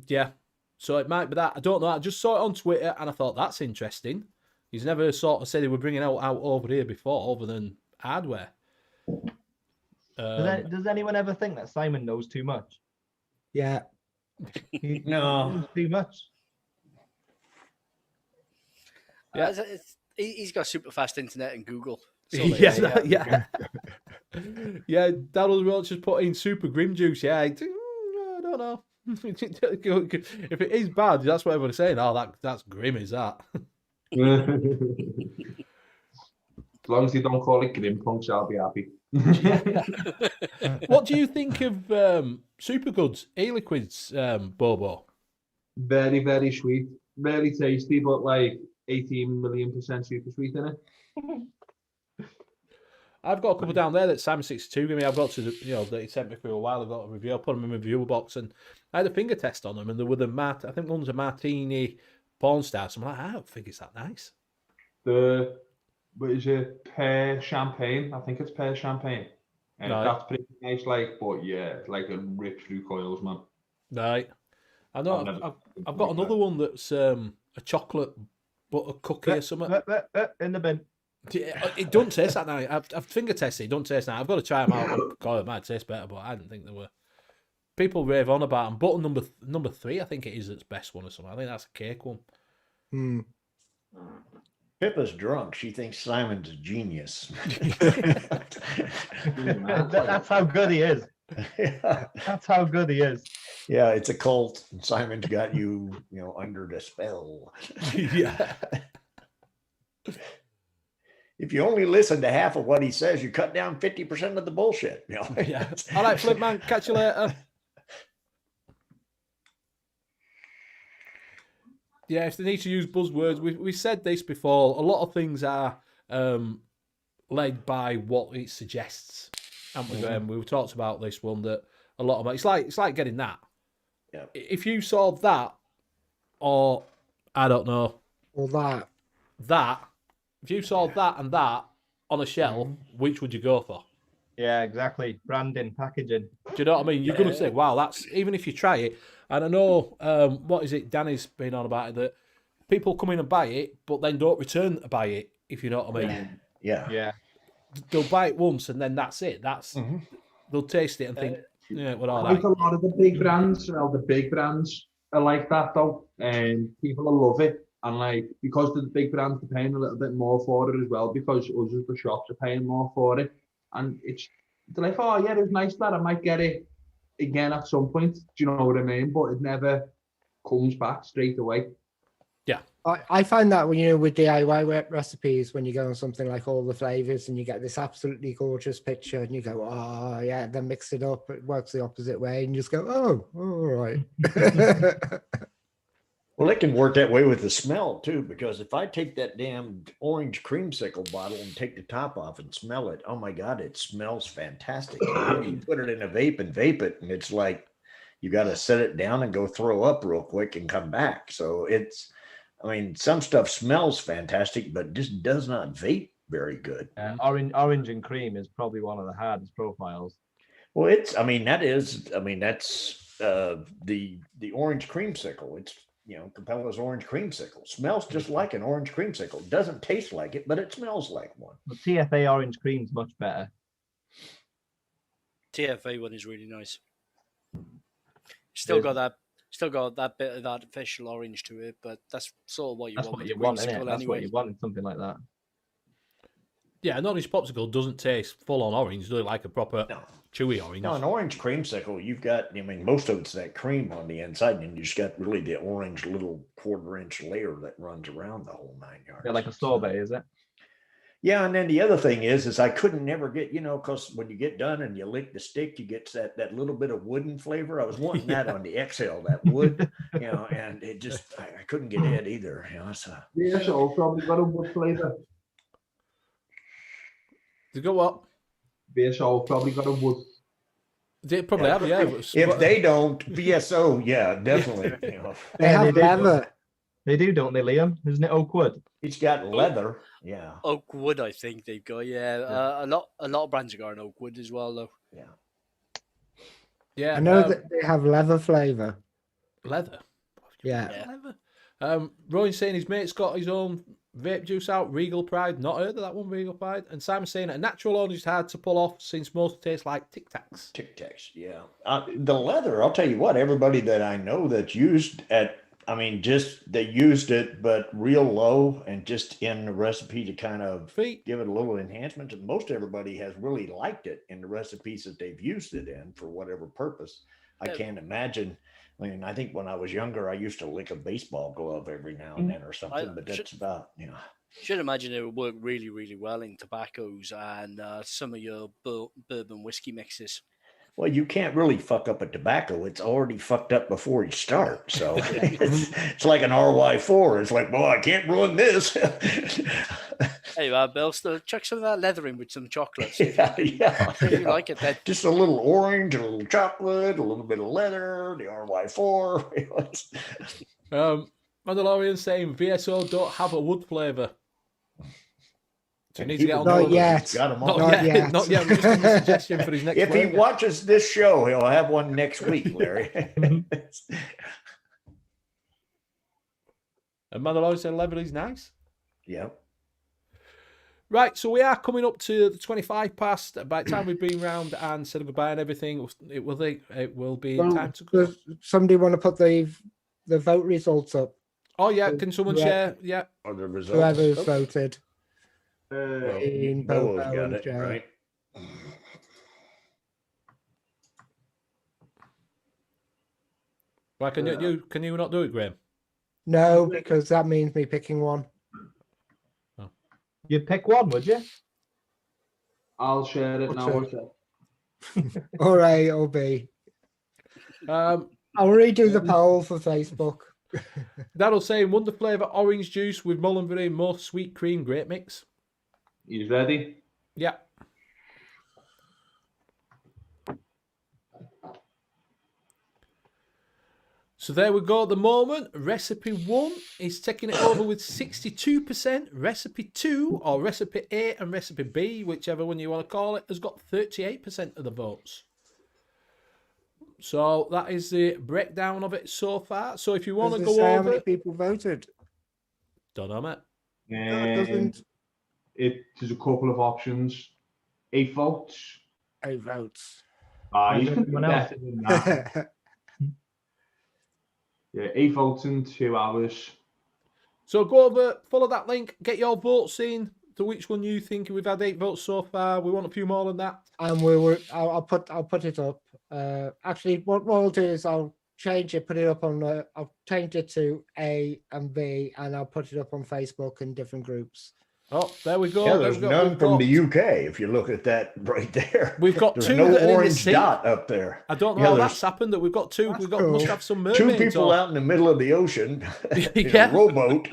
Speaker 1: Yeah. So it might be that. I don't know. I just saw it on Twitter and I thought that's interesting. He's never sort of said he were bringing out over here before, other than hardware.
Speaker 6: Does anyone ever think that Simon knows too much?
Speaker 3: Yeah.
Speaker 6: He
Speaker 4: No.
Speaker 6: knows too much.
Speaker 5: Yeah. He's got super fast internet and Google. So
Speaker 1: Yeah. Darryl Roach just put in super grim juice. Yeah, I don't know. If it is bad, that's what everyone's saying. Oh, that's grim, is that?
Speaker 2: As long as you don't call it Grim Punks, I'll be happy.
Speaker 1: What do you think of Supergood's E-liquids, Bobo?
Speaker 2: Very, very sweet. Very tasty, but like 18 million% super sweet in it.
Speaker 1: I've got a couple down there that Simon62 gave me. I've got to, that he sent me for a while. I've got a review. I put them in my review box and I had a finger test on them. And there were I think one's a martini porn star. So I'm like, I don't think it's that nice.
Speaker 2: What is it? Pear champagne. I think it's pear champagne. And that's pretty nice, but yeah, like it rips through coils, man.
Speaker 1: Right. I know. I've got another one that's a chocolate butter cookie or something.
Speaker 6: In the bin.
Speaker 1: It don't taste that nice. I've finger tested. It don't taste nice. I've got to try them out. God, it might taste better, but I didn't think they were. People rave on about them. Butter number 3, I think it is its best one or something. I think that's a cake one.
Speaker 4: Pippa's drunk. She thinks Simon's a genius.
Speaker 6: That's how good he is.
Speaker 4: Yeah.
Speaker 6: That's how good he is.
Speaker 4: Yeah, it's a cult. Simon's got you, under the spell.
Speaker 1: Yeah.
Speaker 4: If you only listen to half of what he says, you cut down 50% of the bullshit.
Speaker 1: Yeah. All right, Flip Man. Catch you later. Yeah, if they need to use buzzwords, we said this before. A lot of things are led by what it suggests. And we've talked about this one that a lot of it's like getting that.
Speaker 4: Yeah.
Speaker 1: If you saw that, or I don't know,
Speaker 3: or
Speaker 1: that. If you saw that and that on a shelf, which would you go for?
Speaker 6: Yeah, exactly. Branding, packaging.
Speaker 1: Do you know what I mean? You're going to say, wow, that's, even if you try it. And I know, what is it, Danny's been on about it, that people come in and buy it, but then don't return to buy it, if you know what I mean.
Speaker 4: Yeah.
Speaker 1: They'll buy it once and then that's it. They'll taste it and think, yeah, we're all
Speaker 2: I think
Speaker 1: right.
Speaker 2: a lot of the big brands are like that though, and people will love it. And because the big brands are paying a little bit more for it as well, because us as the shops are paying more for it. And they're like, oh yeah, it's nice that I might get it again at some point. Do you know what I mean? But it never comes back straight away.
Speaker 1: Yeah.
Speaker 3: I find that when with DIY recipes, when you go on something like all the flavors and you get this absolutely gorgeous picture and you go, oh yeah, then mix it up, it works the opposite way and you just go, oh, all right.
Speaker 4: Well, it can work that way with the smell too, because if I take that damn orange creamsicle bottle and take the top off and smell it, oh my God, it smells fantastic. And then you put it in a vape it, and it's like you got to set it down and go throw up real quick and come back. So some stuff smells fantastic, but just does not vape very good.
Speaker 6: Orange and cream is probably one of the hardest profiles.
Speaker 4: Well, that's the orange creamsicle. It's Capella's orange creamsicle. Smells just like an orange creamsicle. Doesn't taste like it, but it smells like one.
Speaker 6: The TFA orange cream's much better.
Speaker 5: TFA one is really nice. Still got that bit of artificial orange to it, but that's sort of what you want.
Speaker 6: That's what you want in something like that.
Speaker 1: Yeah, an orange popsicle doesn't taste full on orange, does it? Like a proper
Speaker 4: No.
Speaker 1: chewy orange.
Speaker 4: No, an orange creamsicle, you've got, I mean, most of it's that cream on the inside, and you just got really the orange little 1/4 inch layer that runs around the whole 9 yards.
Speaker 6: Yeah, like a sorbet, is it?
Speaker 4: Yeah, and then the other thing is I couldn't never get, because when you get done and you lick the stick, you get that little bit of wooden flavor. I was wanting that on the exhale, that wood, and it just, I couldn't get it either. So.
Speaker 2: Yeah, so probably got a wood flavour.
Speaker 1: To go what?
Speaker 2: VSO probably got a wood.
Speaker 1: They probably have, yeah.
Speaker 4: If they don't, VSO, yeah, definitely.
Speaker 3: They have leather.
Speaker 6: They do, don't they, Liam? Isn't it oak wood?
Speaker 4: He's got leather, yeah.
Speaker 5: Oak wood, I think they've got. Yeah, a lot of brands have got an oak wood as well, though.
Speaker 4: Yeah.
Speaker 1: Yeah,
Speaker 3: I know that they have leather flavour.
Speaker 1: leather.
Speaker 3: Yeah.
Speaker 1: Leather. Rowan's saying his mate's got his own vape juice out, Regal Pride. Not heard of that one, Regal Pride. And Simon's saying a natural orange is hard to pull off since most taste like Tic Tacs.
Speaker 4: Tic Tacs, yeah. The leather, I'll tell you what, everybody that I know that's used they used it, but real low and just in the recipe to kind of give it a little enhancement. And most everybody has really liked it in the recipes that they've used it in for whatever purpose. I can't imagine. I mean, I think when I was younger, I used to lick a baseball glove every now and then or something, but that's about,
Speaker 5: Should imagine it would work really, really well in tobaccos and some of your bourbon whiskey mixes.
Speaker 4: Well, you can't really fuck up a tobacco. It's already fucked up before you start. So it's like an RY4. It's like, well, I can't ruin this.
Speaker 5: Hey, Bill, still chuck some of that leather in with some chocolate.
Speaker 4: Yeah.
Speaker 5: You like it then.
Speaker 4: Just a little orange, a little chocolate, a little bit of leather, the RY4.
Speaker 1: Mandalorian saying VSO don't have a wood flavour. So he needs to get on
Speaker 3: Not yet.
Speaker 4: Got him on.
Speaker 3: Not yet.
Speaker 1: Not yet. We're just giving a suggestion for his next
Speaker 4: If
Speaker 1: flavour.
Speaker 4: he watches this show, he'll have one next week, Larry.
Speaker 1: And Mandalorian saying leather is nice.
Speaker 4: Yeah.
Speaker 1: Right, so we are coming up to the 25 past. By the time we've been round and said goodbye and everything, it will be time to go.
Speaker 3: Does somebody want to put the vote results up?
Speaker 1: Oh, yeah, can someone share? Yeah.
Speaker 4: Or the results.
Speaker 3: Whoever's voted.
Speaker 4: Noah's got it, right?
Speaker 1: Why can you not do it, Graham?
Speaker 3: No, because that means me picking one.
Speaker 6: You'd pick one, would you?
Speaker 2: I'll share it now.
Speaker 3: All right, it'll be. I'll redo the poll for Facebook.
Speaker 1: That'll say Wonder Flavour orange juice with Mullenberry more sweet cream grape mix.
Speaker 2: You ready?
Speaker 1: Yeah. So there we go at the moment. Recipe 1 is taking it over with 62%. Recipe 2, or Recipe A and Recipe B, whichever one you want to call it, has got 38% of the votes. So that is the breakdown of it so far. So if you want to go over...
Speaker 3: How many people voted?
Speaker 1: Don't know, mate.
Speaker 3: No, it doesn't.
Speaker 2: There's a couple of options. 8 votes.
Speaker 3: 8 votes.
Speaker 2: You can do better than that. Yeah, 8 votes in 2 hours.
Speaker 1: So go over, follow that link, get your votes in to which one you think. We've had 8 votes so far. We want a few more than that.
Speaker 3: And I'll put it up. Actually, what I'll do is I'll change it, put it up on. I'll change it to A and B, and I'll put it up on Facebook in different groups.
Speaker 1: Oh, there we go.
Speaker 4: Yeah, there's none from the UK. If you look at that right there,
Speaker 1: we've got
Speaker 4: there's
Speaker 1: 2
Speaker 4: no
Speaker 1: that are in the
Speaker 4: orange
Speaker 1: sea.
Speaker 4: dot up there.
Speaker 1: I don't know how that's happened. That we've got 2. We've got must have some mermaids.
Speaker 4: 2 people out in the middle of the ocean.
Speaker 1: Yeah.
Speaker 4: In a rowboat.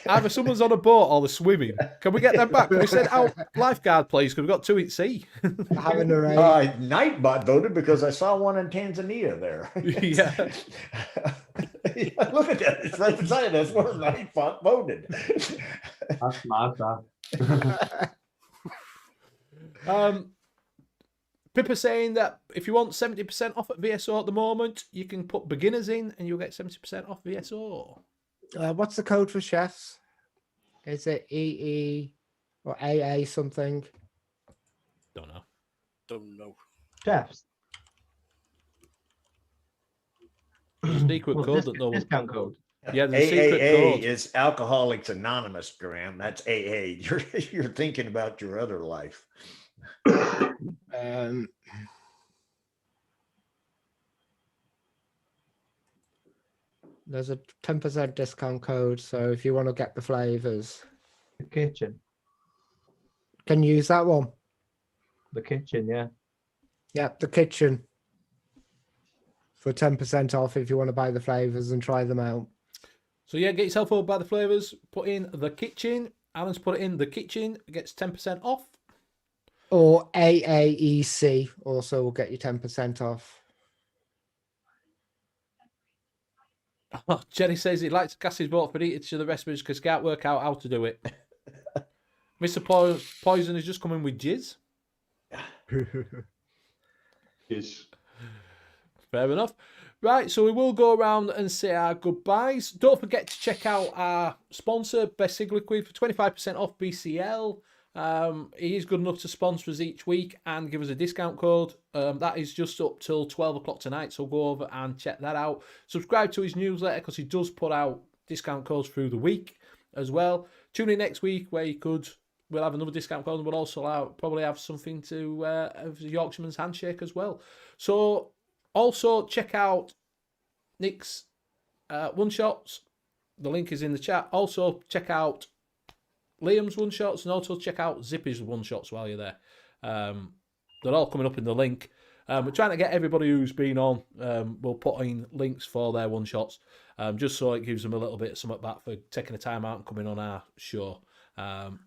Speaker 1: Either someone's on a boat or they're swimming. Can we get them back? Can we send out lifeguard, please? Because we've got 2 at sea.
Speaker 3: Having a rain.
Speaker 4: Nightbot voted because I saw one in Tanzania there.
Speaker 1: Yeah.
Speaker 4: Look at that. It's right beside it. That's where Nightbot voted.
Speaker 2: That's mad, that.
Speaker 1: Pippa saying that if you want 70% off at VSO at the moment, you can put beginners in and you'll get 70% off VSO.
Speaker 3: What's the code for chefs? Is it EE or AA something?
Speaker 1: Don't know.
Speaker 6: Chefs.
Speaker 1: Secret code that no one.
Speaker 6: Discount code.
Speaker 1: Yeah, the secret
Speaker 4: AAA
Speaker 1: code.
Speaker 4: is Alcoholics Anonymous, Graham. That's AA. You're thinking about your other life.
Speaker 3: There's a 10% discount code, so if you want to get the flavors,
Speaker 6: The kitchen.
Speaker 3: can you use that one?
Speaker 6: The kitchen, yeah.
Speaker 3: Yeah, the kitchen for 10% off if you want to buy the flavors and try them out.
Speaker 1: So yeah, get yourself over by the flavors. Put in the kitchen. Alan's put it in the kitchen. Gets 10% off.
Speaker 3: Or AAEC also will get you 10% off.
Speaker 1: Oh, Jenny says he'd like to cast his vote for eating to the recipes because can't work out how to do it. Mr. Poison is just coming with jizz.
Speaker 2: Is
Speaker 1: Fair enough. Right, so we will go around and say our goodbyes. Don't forget to check out our sponsor, Best U.K.E-liquid, for 25% off BCL. He is good enough to sponsor us each week and give us a discount code. That is just up till 12 o'clock tonight, so go over and check that out. Subscribe to his newsletter because he does put out discount codes through the week as well. Tune in next week where we'll have another discount code and we'll also probably have something to have the Yorkshireman's handshake as well. So also check out Nick's one-shots. The link is in the chat. Also check out Liam's one-shots and also check out Zippy's one-shots while you're there. They're all coming up in the link. We're trying to get everybody who's been on. We'll put in links for their one-shots just so it gives them a little bit of something back for taking the time out and coming on our show.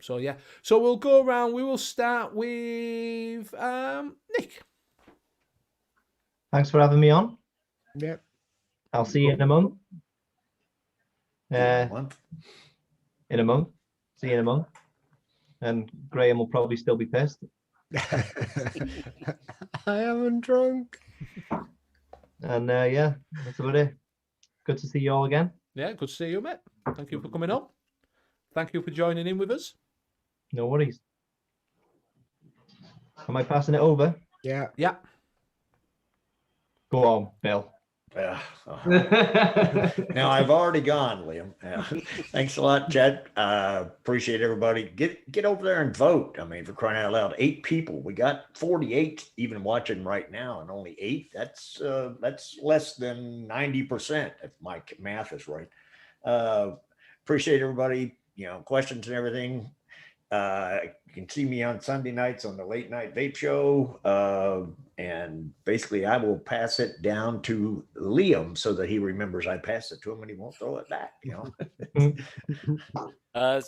Speaker 1: So yeah. So we'll go around. We will start with Nick.
Speaker 6: Thanks for having me on.
Speaker 3: Yep.
Speaker 6: I'll see you in a month. In a month. See you in a month. And Graham will probably still be pissed.
Speaker 3: I am drunk.
Speaker 6: And yeah, that's about it. Good to see you all again.
Speaker 1: Yeah, good to see you, mate. Thank you for coming on. Thank you for joining in with us.
Speaker 6: No worries. Am I passing it over?
Speaker 3: Yeah.
Speaker 1: Yeah.
Speaker 6: Go on, Bill.
Speaker 4: Now I've already gone, Liam. Thanks a lot, Chad. Appreciate everybody. Get over there and vote. I mean, for crying out loud, 8 people. We got 48 even watching right now, and only 8. That's less than 90% if my math is right. Appreciate everybody. Questions and everything. You can see me on Sunday nights on the Late Night Vape Show. And basically, I will pass it down to Liam so that he remembers I passed it to him and he won't throw it back.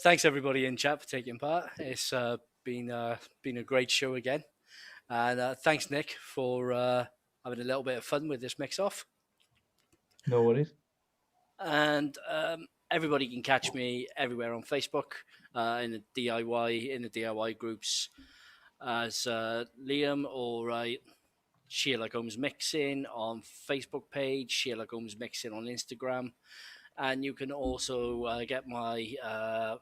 Speaker 5: Thanks, everybody in chat, for taking part. It's been a great show again. And thanks, Nick, for having a little bit of fun with this mix-off.
Speaker 6: No worries.
Speaker 5: And everybody can catch me everywhere on Facebook, in the DIY groups as Liam or Sheila Gomes Mixing on Facebook page, Sheila Gomes Mixing on Instagram. And you can also get my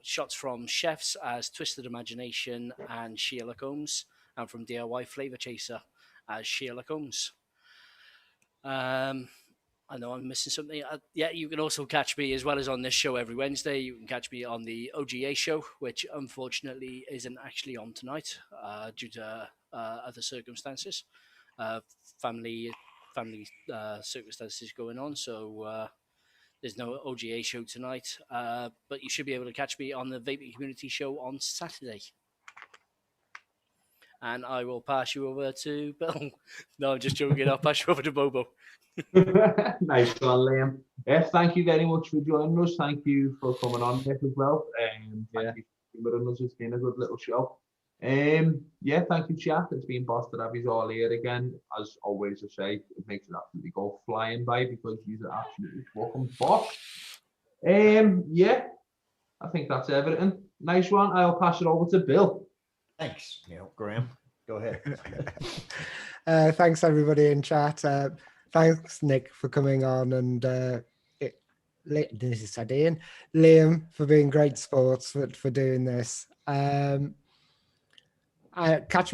Speaker 5: shots from chefs as Twisted Imagination and Sheila Gomes, and from DIY Flavor Chaser as Sheila Gomes. I know I'm missing something. Yeah, you can also catch me, as well as on this show every Wednesday. You can catch me on the OGA show, which unfortunately isn't actually on tonight due to other circumstances, family circumstances going on. So there's no OGA show tonight. But you should be able to catch me on the Vaping Community show on Saturday. And I will pass you over to Bill. No, I'm just joking. I'll pass you over to Bobo.
Speaker 2: Nice one, Liam. Thank you very much for joining us. Thank you for coming on, Nick, as well. Thank you for joining us. It's been a good little show. Yeah, thank you, chat. It's been boss to have you all here again. As always, I say, it makes it absolutely go flying by because these are absolutely fucking boss. Yeah, I think that's everything. Nice one. I'll pass it over to Bill.
Speaker 4: Thanks, Graham. Go ahead.
Speaker 3: Thanks, everybody in chat. Thanks, Nick, for coming on, and this is Ian. Liam for being great sports for doing this. Catch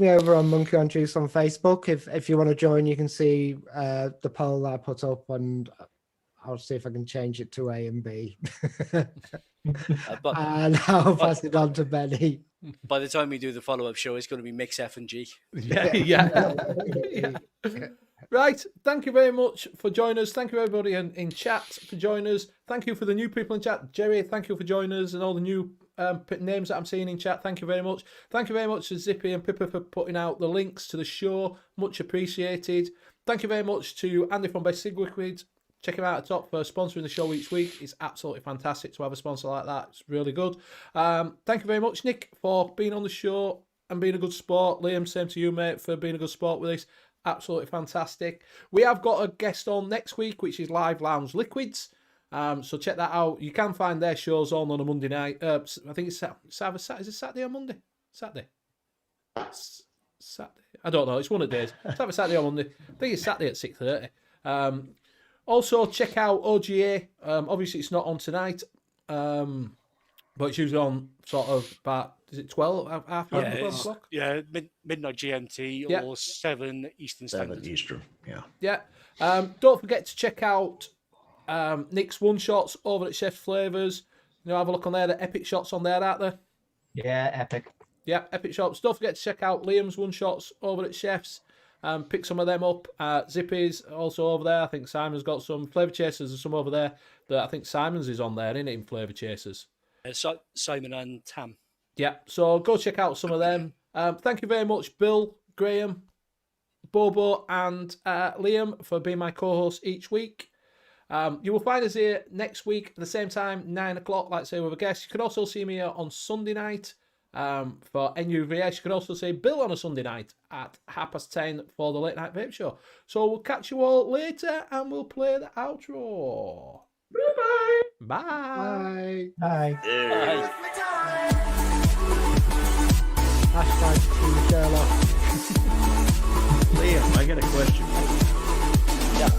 Speaker 3: me over on Monkey on Juice on Facebook. If you want to join, you can see the poll that I put up, and I'll see if I can change it to A and B.
Speaker 5: But
Speaker 3: And I'll pass it on to Benny.
Speaker 5: by the time we do the follow-up show, it's going to be mix F and G.
Speaker 1: Yeah. Yeah. Right. Thank you very much for joining us. Thank you, everybody in chat, for joining us. Thank you for the new people in chat. Jerry, thank you for joining us, and all the new names that I'm seeing in chat. Thank you very much. Thank you very much to Zippy and Pippa for putting out the links to the show. Much appreciated. Thank you very much to Andy from Best U.K.E-liquid. Check him out at top for sponsoring the show each week. It's absolutely fantastic to have a sponsor like that. It's really good. Thank you very much, Nick, for being on the show and being a good sport. Liam, same to you, mate, for being a good sport with us. Absolutely fantastic. We have got a guest on next week, which is Live Lounge Liquids. So check that out. You can find their shows on a Monday night. I think it's either Saturday. Is it Saturday or Monday? Saturday. Saturday. I don't know. It's one of the days. It's either Saturday or Monday. I think it's Saturday at 6:30. Also, check out OGA. Obviously, it's not on tonight, but it's usually on sort of about, is it 12? Half 11, 12 o'clock?
Speaker 5: Yeah, midnight GMT
Speaker 1: Yeah.
Speaker 5: or 7 Eastern
Speaker 4: 7
Speaker 5: Standard.
Speaker 4: Eastern. Yeah.
Speaker 1: Yeah. Don't forget to check out Nick's one shots over at Chef's Flavors. You know, have a look on there. The epic shots on there, aren't there?
Speaker 6: Yeah, epic.
Speaker 1: Yeah, epic shots. Don't forget to check out Liam's one shots over at Chef's. Pick some of them up. Zippy's also over there. I think Simon's got some. Flavour Chasers and some over there. That I think Simon's is on there, isn't it, in Flavour Chasers?
Speaker 5: Simon and Tam.
Speaker 1: Yeah, so go check out some of them. Thank you very much, Bill, Graham, Bobo, and Liam for being my co-host each week. You will find us here next week at the same time, 9 o'clock, like I say, with a guest. You can also see me here on Sunday night for NUVS. You can also see Bill on a Sunday night at 10:30 for the Late Night Vape Show. So we'll catch you all later and we'll play the outro. Bye.
Speaker 3: Bye.
Speaker 6: Bye.
Speaker 3: Hashtag Team Sherlock.
Speaker 4: Liam, I got a question. Yeah.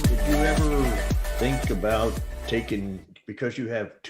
Speaker 4: Did you ever think about taking, because you have